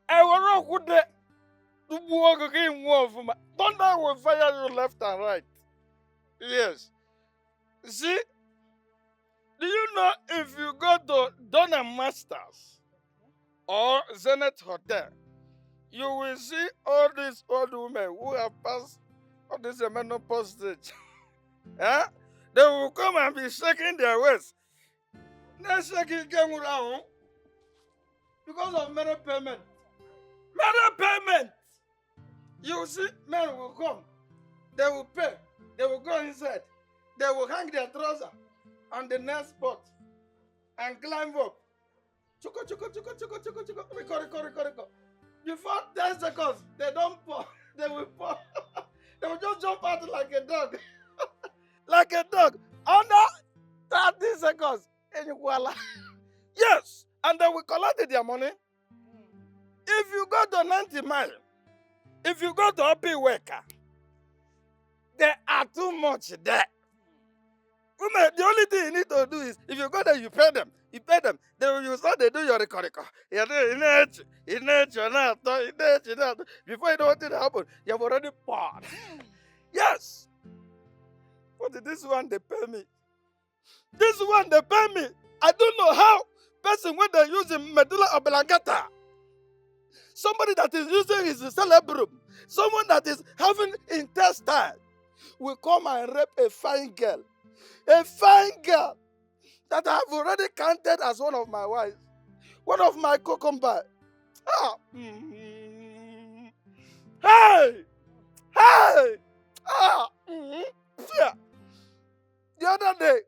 I will not put the thunder will fire you left and right. Yes. See? Do you know if you go to Donna Masters or Zenith Hotel, you will see all these old women who have passed all this menopause stage. They will come and be shaking their waist. They're shaking them around because of money payment. Money payment! You see, men will come. They will pay. They will go inside. They will hang their trouser on the next spot and climb up. Chuko. Before 10 seconds, they don't pour. They will pour. They will just jump out like a dog. Like a dog. Under 30 seconds. And voila. Yes. And they will collect their money. If you go to 90 Mile, if you go to Opi Weka, there are too much there. Women, the only thing you need to do is, if you go there, you pay them. They will start to do your record. Before you know what will happen, you have already poured. Yes. But this one, they pay me. I don't know how. Person when they're using medulla oblongata. Somebody that is using his cerebrum. Someone that is having intestine will come and rape a fine girl. A fine girl that I have already counted as one of my wives. One of my cucumber. Hey! Yeah. The other day,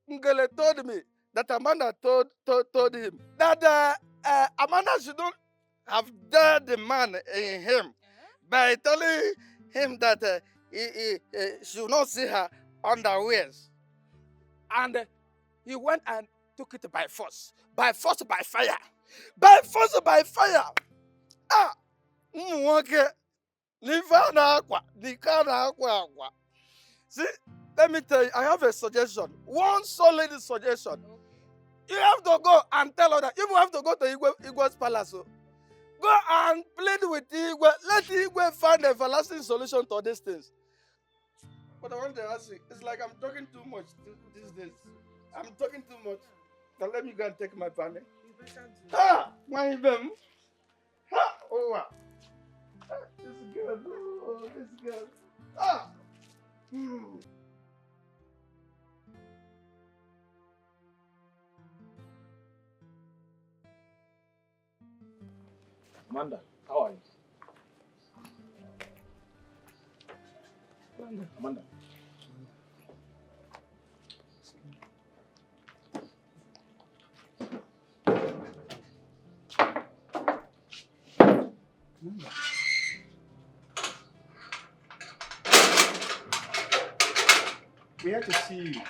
Ngele told me that Amanda told him that Amanda shouldn't have dared the man in him by telling him that he should not see her underwears. And he went and took it by force. By fire. Ah! Okay. Nifana aqua. Nikana aqua. See, let me tell you, I have a suggestion. One solid suggestion. You have to go and tell others. You have to go to Igwe's palace. Go and plead with Igwe. Let Igwe find a everlasting solution to these things. But I want to ask you, it's like I'm talking too much these days. I'm talking too much. Now let me go and take my panel. Ha! My them. Ha! Oh, wow. This girl. Oh, this girl. Ah! Amanda, how are you? Amanda. We have to see you.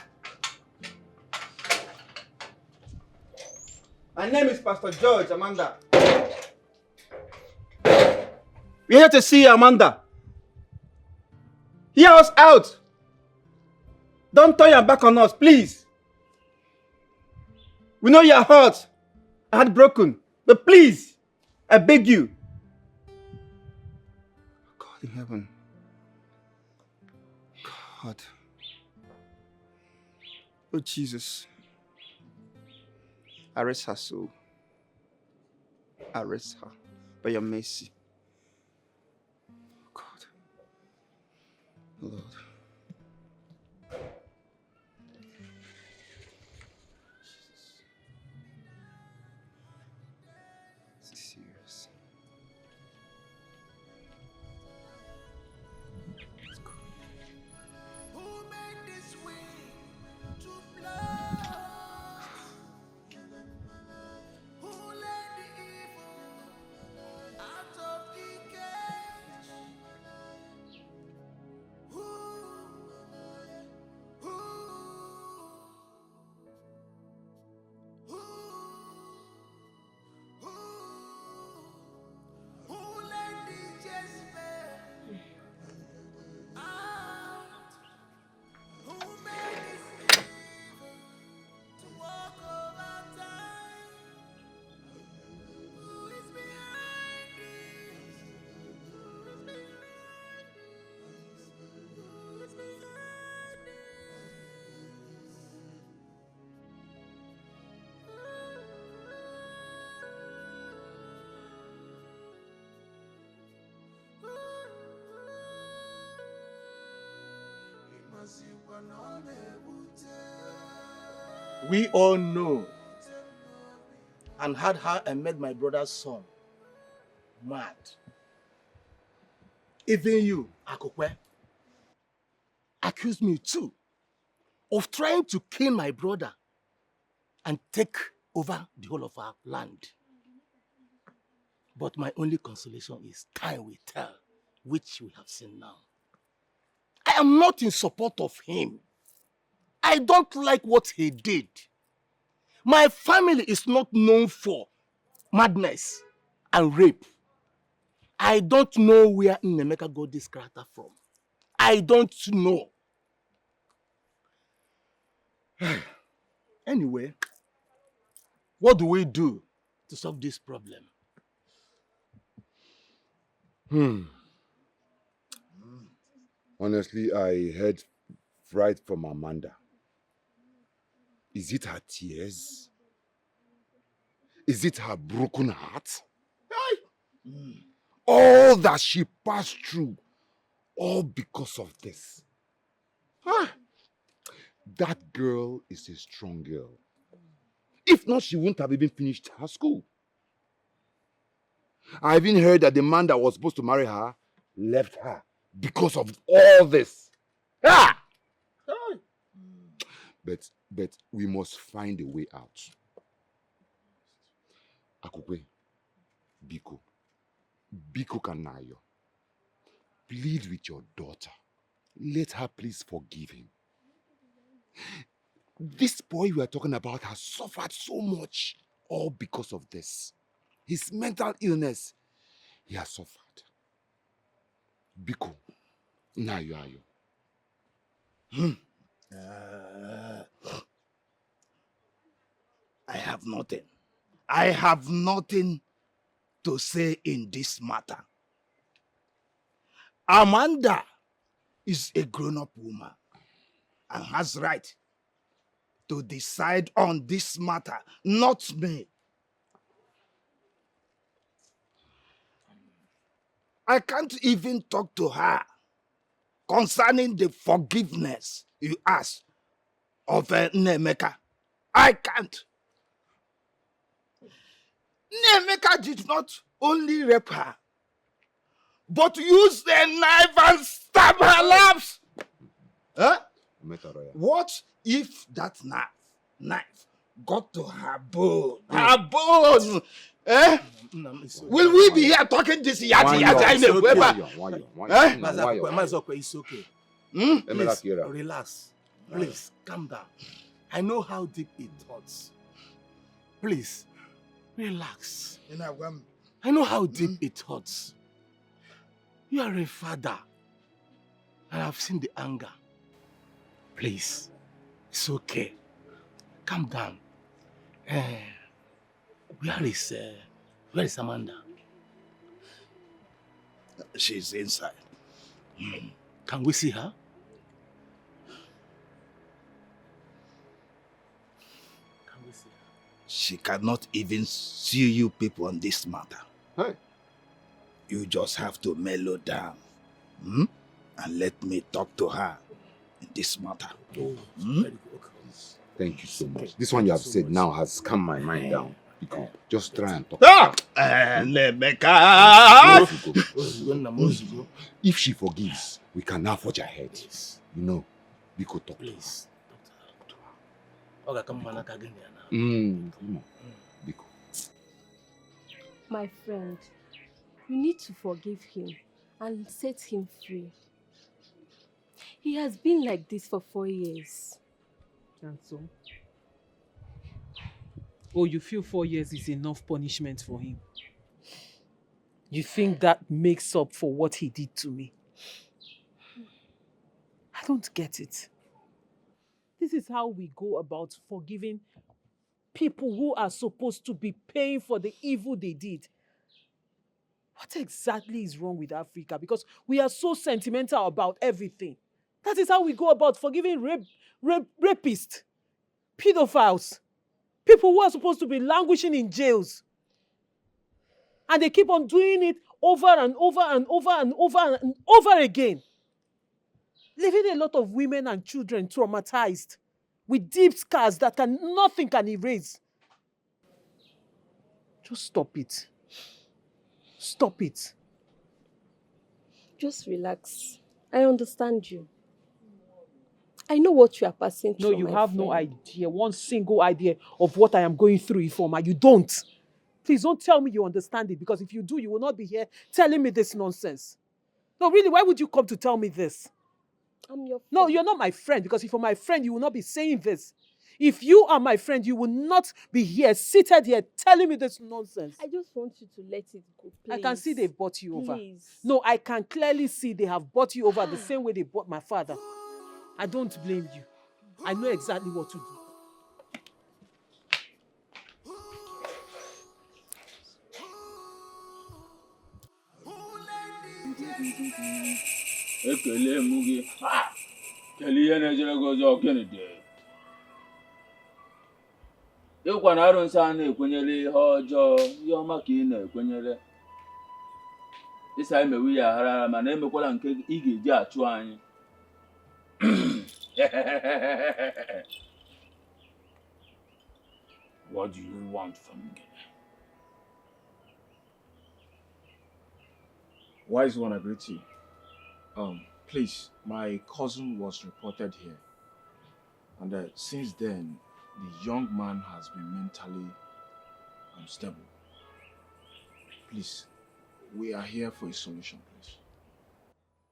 My name is Pastor George, Amanda. We're here to see you, Amanda. Hear us out. Don't turn your back on us, please. We know you're hurt, heartbroken, but please, I beg you. God in heaven. God. Oh, Jesus. Arrest her soul. Arrest her by your mercy. God. Lord. This is serious. Who made this wind to blow? Who let the evil out of the cage? Who let the Jezebel out? Who made this evil to walk over time? Who is behind this? Who is behind this? Who is behind this? We all know and heard how I made my brother's son mad. Even you, Akokwe, accused me too of trying to kill my brother and take over the whole of our land. But my only consolation is time will tell, which we have seen now. I am not in support of him. I don't like what he did. My family is not known for madness and rape. I don't know where Nnemeka got this character from. I don't know. Anyway, what do we do to solve this problem? Honestly, I heard right from Amanda. Is it her tears? Is it her broken heart? All that she passed through, all because of this. That girl is a strong girl. If not, she wouldn't have even finished her school. I even heard that the man that was supposed to marry her left her because of all this. But we must find a way out. Akukwe, Biko Kanayo, plead with your daughter. Let her please forgive him. This boy we are talking about has suffered so much, all because of this. His mental illness. He has suffered. Biko, now you are you. I have nothing. I have nothing to say in this matter. Amanda is a grown-up woman and has right to decide on this matter, not me. I can't even talk to her concerning the forgiveness you asked of Nemeka. I can't. Nemeka did not only rape her, but used a knife and stab her laps. Huh? What if that knife got to her bone? Her bone! Eh? Will we be here talking this yati in a It's okay. Please, relax. Please, calm down. I know how deep it hurts. Please, relax. I know how deep it hurts. You are a father. I have seen the anger. Please, it's okay. Calm down. Where is Amanda? She's inside. Can we see her? Can we see her? She cannot even see you people on this matter. Hey. You just have to mellow down. And let me talk to her in this matter. Thank you so much. This one you have said now has calmed my mind down. Because just try and talk. If she forgives, we can now forge ahead. You know, we could talk. Please, talk to her. My friend, you need to forgive him and set him free. He has been like this for 4 years. And so? Oh, you feel 4 years is enough punishment for him? You think that makes up for what he did to me? I don't get it. This is how we go about forgiving people who are supposed to be paying for the evil they did. What exactly is wrong with Africa? Because we are so sentimental about everything. That is how we go about forgiving rapists, pedophiles, people who are supposed to be languishing in jails. And they keep on doing it over and over and over and over and over again. Leaving a lot of women and children traumatized with deep scars that nothing can erase. Just stop it. Stop it. Just relax. I understand you. I know what you are passing through. No, you have no idea, one single idea of what I am going through, Ifeoma. You don't. Please don't tell me you understand it, because if you do, you will not be here telling me this nonsense. No, really, why would you come to tell me this? I'm your friend. No, you're not my friend, because if you're my friend, you will not be saying this. If you are my friend, you will not be here, seated here, telling me this nonsense. I just want you to let it go, please. I can see they bought you over. Please. No, I can clearly see they have bought you over the same way they bought my father. I don't blame you. I know exactly what to do. Ekele mugi. Kele ihe na-ejere gị ọzọ gịnị dị? Ịkwa na arụsị a na-ekwenyere ihe ọjọọ, ihe ọma ka ị na-ekwenyere. Ịsa emewe ya aghara mana emekwala nke ị ga-eji achụ anyị. What do you want from me? Wise one, I greet you. Please, my cousin was reported here. And since then, the young man has been mentally unstable. Please, we are here for a solution, please.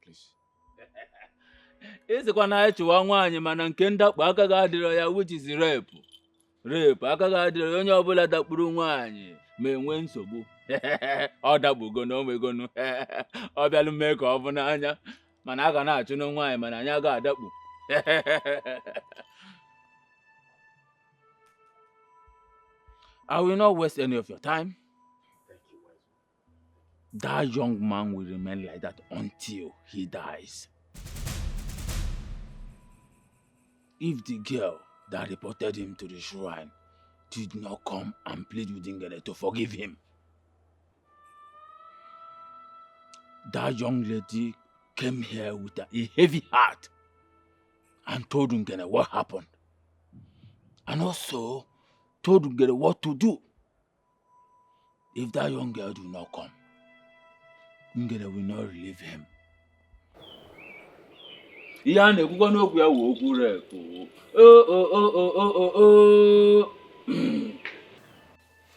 Please. Ịsịkwa na ịchụwa nwaanyị mana nke ndakpo aka ga-adịrọ ya, which is rape. Rape aka ga-adịrọ onye ọbụla dakpuru nwaanyị. ma enwe nsogbu ọ dagbugo na o megonu ọ bịalụ mee ka ọ bụ n'anya mana a ga na-achụ na nwaanyị mana anyị agaghị adakpu. I will not waste any of your time. That young man will remain like that until he dies. If the girl that reported him to the shrine did not come and plead with Ngene to forgive him, that young lady came here with a heavy heart and told Ngene what happened. And also told Ngene what to do. If that young girl do not come, Ngene will not relieve him.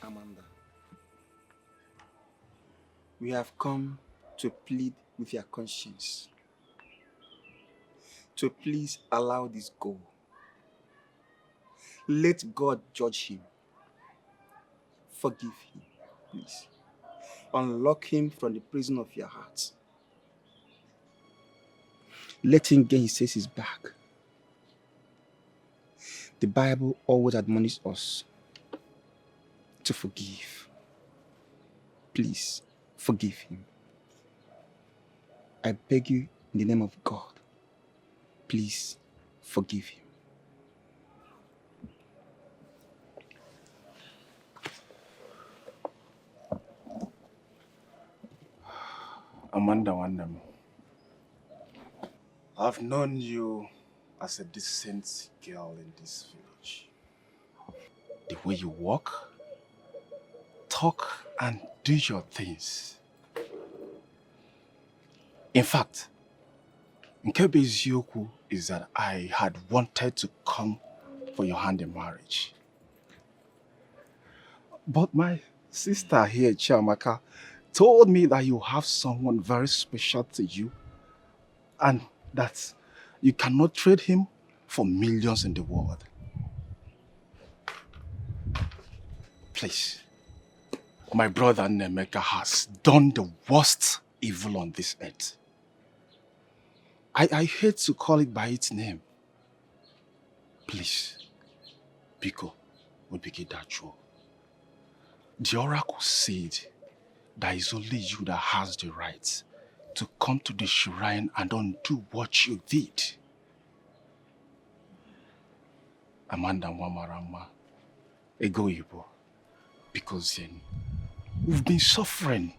Amanda, we have come to plead with your conscience. To please allow this go. Let God judge him. Forgive him, please. Unlock him from the prison of your heart. Let him get his senses back. The Bible always admonishes us to forgive. Please, forgive him. I beg you in the name of God, please forgive him. Amanda Wandam, I've known you as a decent girl in this village. The way you walk, talk, and do your things. In fact, Nkebe Izioku is that I had wanted to come for your hand in marriage. But my sister here, Chiamaka, told me that you have someone very special to you and that you cannot trade him for millions in the world. Please, my brother Nemeka has done the worst evil on this earth. I hate to call it by its name. Please, Biko, we begin that show. The oracle said that it's only you that has the right to come to the shrine and undo what you did. Amanda Wamarama, Ego Ibo, because then we've been suffering.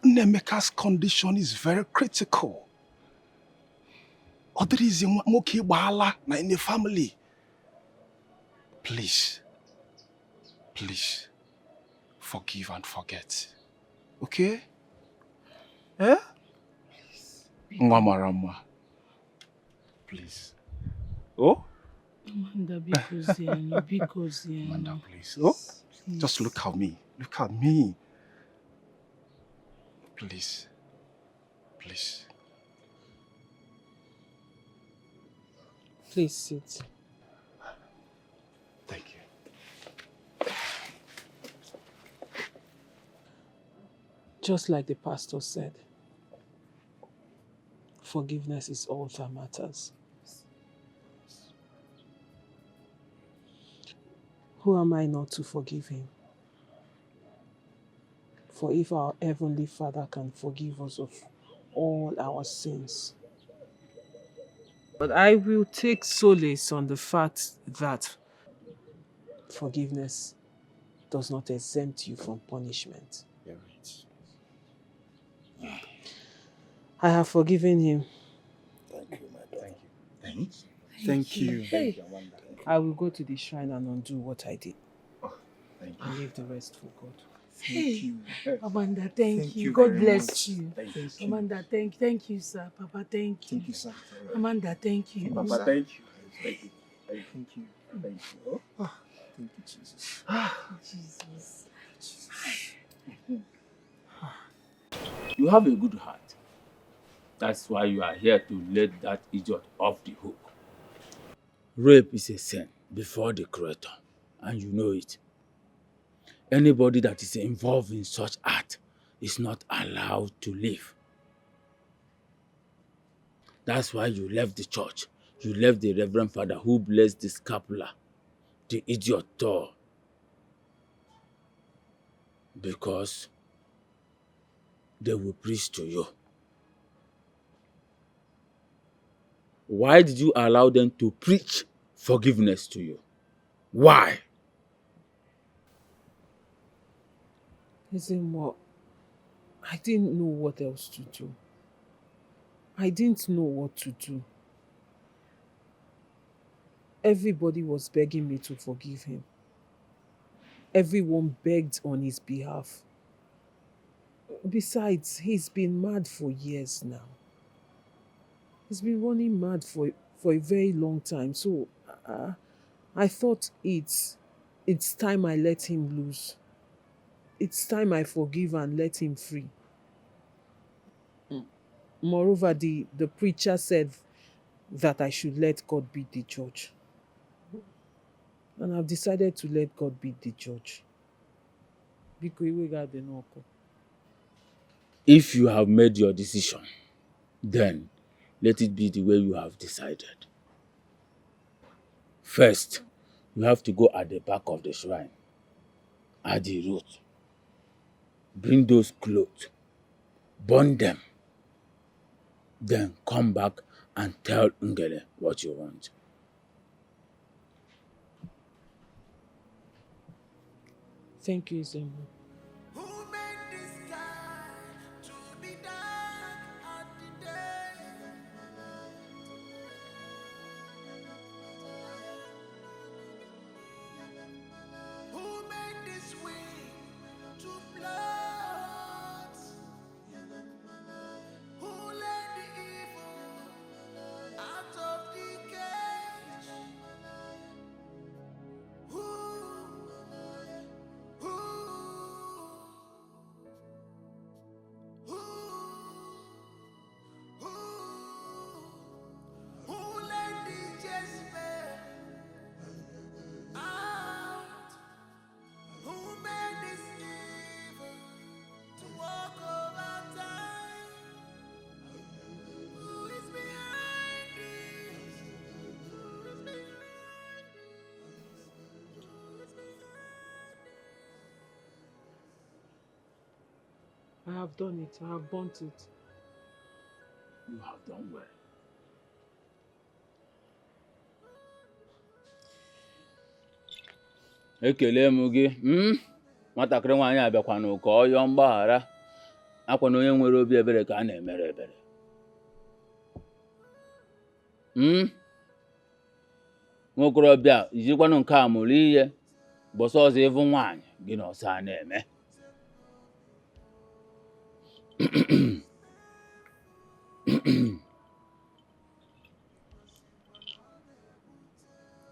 Nemeka's condition is very critical. Other is in the family. Please, forgive and forget. Okay? Eh? Mwamarama. Please. Oh? Amanda, because Amanda, please. Oh? Please. Just look at me. Look at me. Please. Please sit. Thank you. Just like the pastor said, forgiveness is all that matters. Who am I not to forgive him? For if our Heavenly Father can forgive us of all our sins. But I will take solace on the fact that forgiveness does not exempt you from punishment. You're right. I have forgiven him. Thank you, my daughter. Thank you. Hey. I will go to the shrine and undo what I did. Oh, thank you. And leave the rest for God. Hey, Amanda, thank you. God bless you. Thank you. Amanda, thank you, sir. Papa, thank you. Thank you, sir. Amanda, thank you. Papa, thank you. Thank you. Thank you. Oh. Thank you, Jesus. Jesus. You have a good heart. That's why you are here to let that idiot off the hook. Rape is a sin before the Creator, and you know it. Anybody that is involved in such act is not allowed to live. That's why you left the church. You left the Reverend Father who blessed the scapula, the idiot door. Because they will preach to you. Why did you allow them to preach forgiveness to you? Why? Ezenwa, I didn't know what else to do. I didn't know what to do. Everybody was begging me to forgive him. Everyone begged on his behalf. Besides, he's been mad for years now. He's been running mad for a very long time. So I thought it's time I let him loose. It's time I forgive and let him free. Moreover, the preacher said that I should let God be the judge. And I've decided to let God be the judge. If you have made your decision, then let it be the way you have decided. First, you have to go at the back of the shrine, at the root. Bring those clothes, burn them, then come back and tell Ngele what you want. Thank you, Zemo. I have done it. I have burnt it. You have done well. Ekele m gị, nwatakịrị nwaanyị abịakwanụ ka ọ yọọ mgbaghara. Akwa na onye nwere obi ebere ka a na-emere ebere. Nwokorobịa ijikwanụ nke a mụrụ ihe, gbọsọ ọzọ ịvụ nwaanyị gị na ọsọ a na-eme.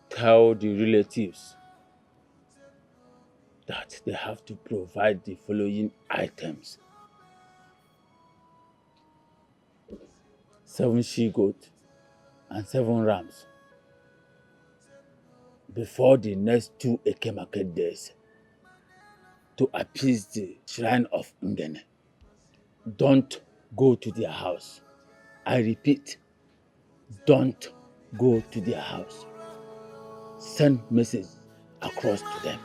Tell the relatives that they have to provide the following items: 7 she-goats and 7 rams before the next 2 Eke market days to appease the shrine of Ngene. Don't go to their house. I repeat, don't go to their house. Send message across to them.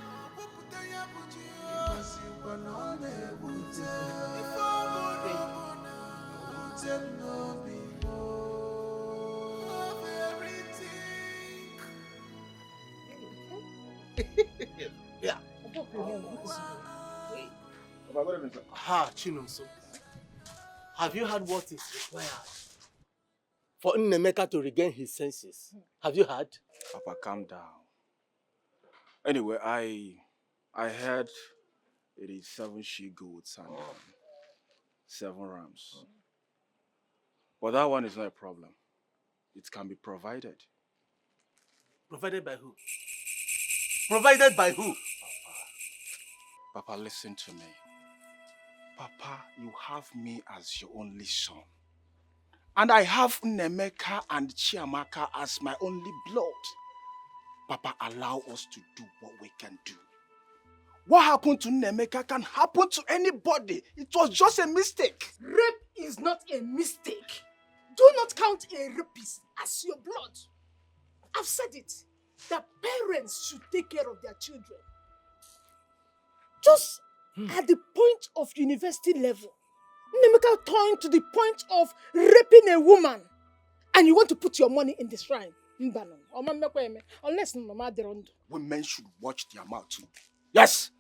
Yeah. Ha, Chinonso. Have you heard what is required for Nnemeka to regain his senses? Have you heard? Papa, calm down. Anyway, I heard it is 7 she-goats and 7 rams. But that one is not a problem. It can be provided. Provided by who? Provided by who? Papa, listen to me. Papa, you have me as your only son. And I have Nnemeka and Chiamaka as my only blood. Papa, allow us to do what we can do. What happened to Nemeka can happen to anybody. It was just a mistake. Rape is not a mistake. Do not count a rapist as your blood. I've said it. That parents should take care of their children. Just at the point of university level, Nemeka turned to the point of raping a woman, and you want to put your money in the shrine. Unless Women should watch their mouth too. Yes.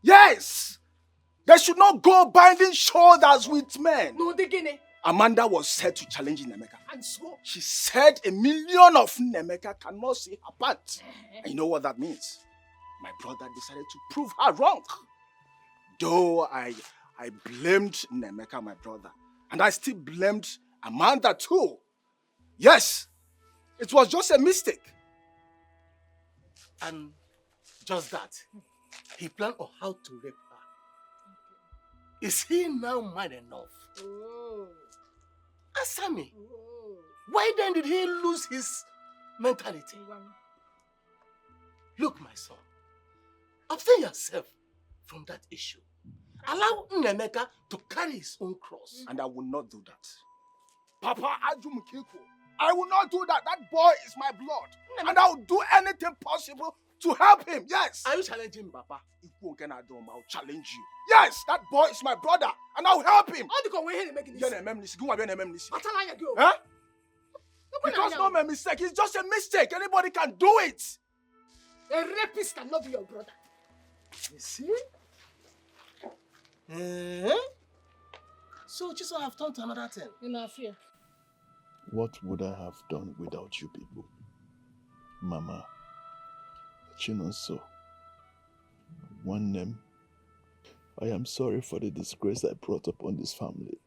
Yes. They should not go binding shoulders with men. No, Amanda was said to challenge Nemeka. And so? She said 1 million of Nemeka cannot see her pants. And you know what that means? My brother decided to prove her wrong. Though I blamed Nemeka, my brother, and I still blamed Amanda too. Yes, it was just a mistake. And just that, he planned on how to rape her. Is he now man enough? Answer me. Why then did he lose his mentality? Look, my son, abstain yourself from that issue. Allow Nemeka to carry his own cross. And I will not do that. Papa Ajumukiko, I will not do that. That boy is my blood. And I will do anything possible to help him. Yes. Are you challenging Papa? I'll challenge you. Yes, that boy is my brother. And I will help him. Huh? Because not my mistake. It's just a mistake. Anybody can do it. A rapist cannot be your brother. You see? So just have turned to another thing. In our fear. What would I have done without you people? Mama, Chinonso, one name. I am sorry for the disgrace I brought upon this family.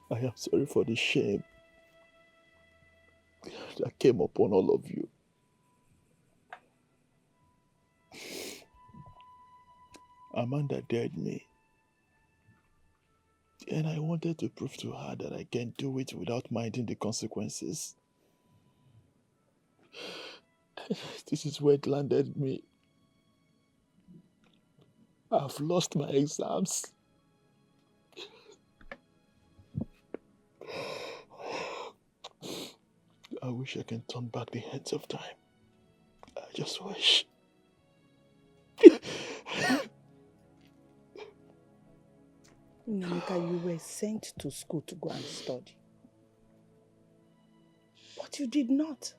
I am sorry for the shame that came upon all of you. Amanda dared me, and I wanted to prove to her that I can do it without minding the consequences. This is where it landed me. I've lost my exams. I wish I can turn back the hands of time. I just wish. Nemeka, you were sent to school to go and study. But you did not.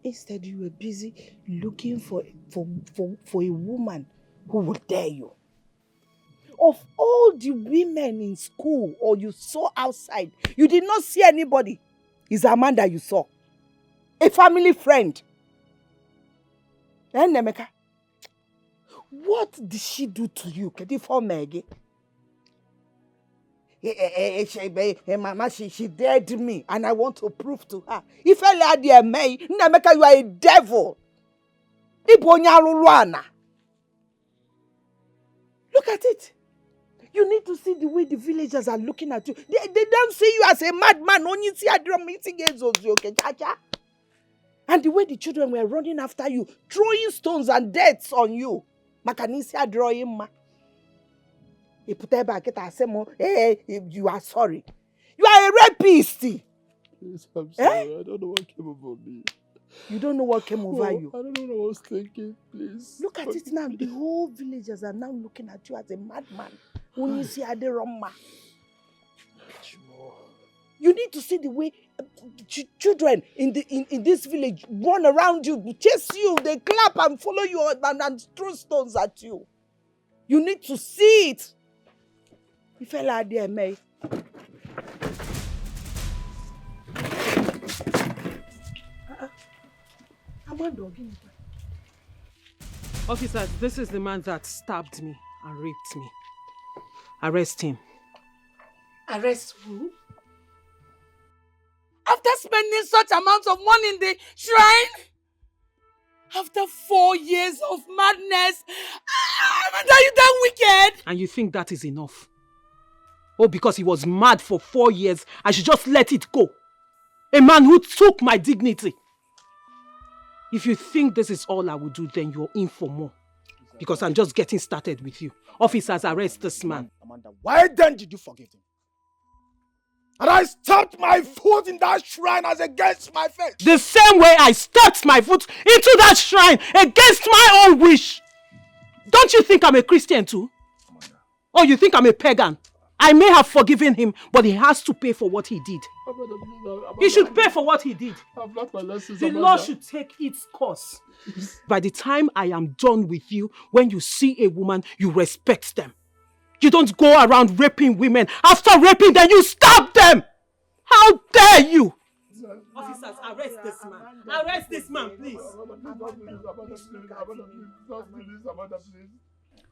Instead, you were busy looking for a woman who would dare you. Of all the women in school or you saw outside, you did not see anybody. It's Amanda you saw. A family friend. And Nemeka, what did she do to you? Mama, she dared me and I want to prove to her. If I lay there, Nemeka, you are a devil. Look at it. You need to see the way the villagers are looking at you. They don't see you as a madman. And the way the children were running after you, throwing stones and dirts on you. Makanisia drawing ma. You are sorry. You are a rapist. Please, I'm sorry. I don't know what came over me. You don't know what came over you? I don't know what I was thinking. Please. Look at it now. The whole villagers are now looking at you as a madman. When you see Aderoma. You need to see the way children in this village run around you, chase you, they clap and follow you and throw stones at you. You need to see it. You fell out there, May. Officers, this is the man that stabbed me and raped me. Arrest him. Arrest who? After spending such amounts of money in the shrine? After 4 years of madness? Are you that wicked? And you think that is enough? Oh, because he was mad for 4 years, I should just let it go. A man who took my dignity. If you think this is all I will do, then you're in for more. Because I'm just getting started with you. Officers, arrest this man. Amanda, why then did you forgive him? And I stamped my foot in that shrine as against my face. The same way I stepped my foot into that shrine against my own wish. Don't you think I'm a Christian too? Or you think I'm a pagan? I may have forgiven him, but he has to pay for what he did. He should pay for what he did. I've learned my lessons, The Amanda. law should take its course. By the time I am done with you, when you see a woman, you respect them. You don't go around raping women. After raping them, you stab them! How dare you! Officers, arrest this man. Arrest this man, please.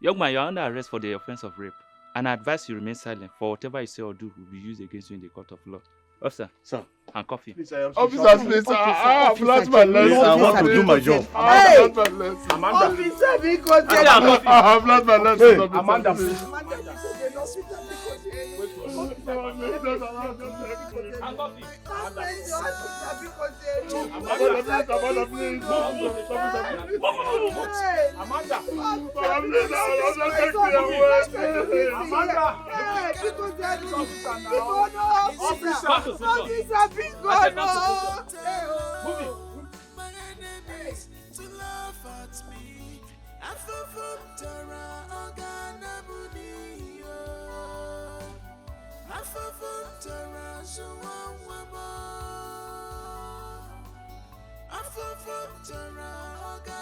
Young man, you're under arrest for the offense of rape. And I advise you remain silent, for whatever you say or do will be used against you in the court of law. Officer, sir, handcuff him. Officers, please, I've learned my lesson. I want to do my job. I've learned my lesson. Amanda. Officer, because I've learned my lesson. Hey, Amanda, please. To laugh at me. I feel from Tara Organa Bunio. I feel from Tara Shuawama. I feel from Tara Organa.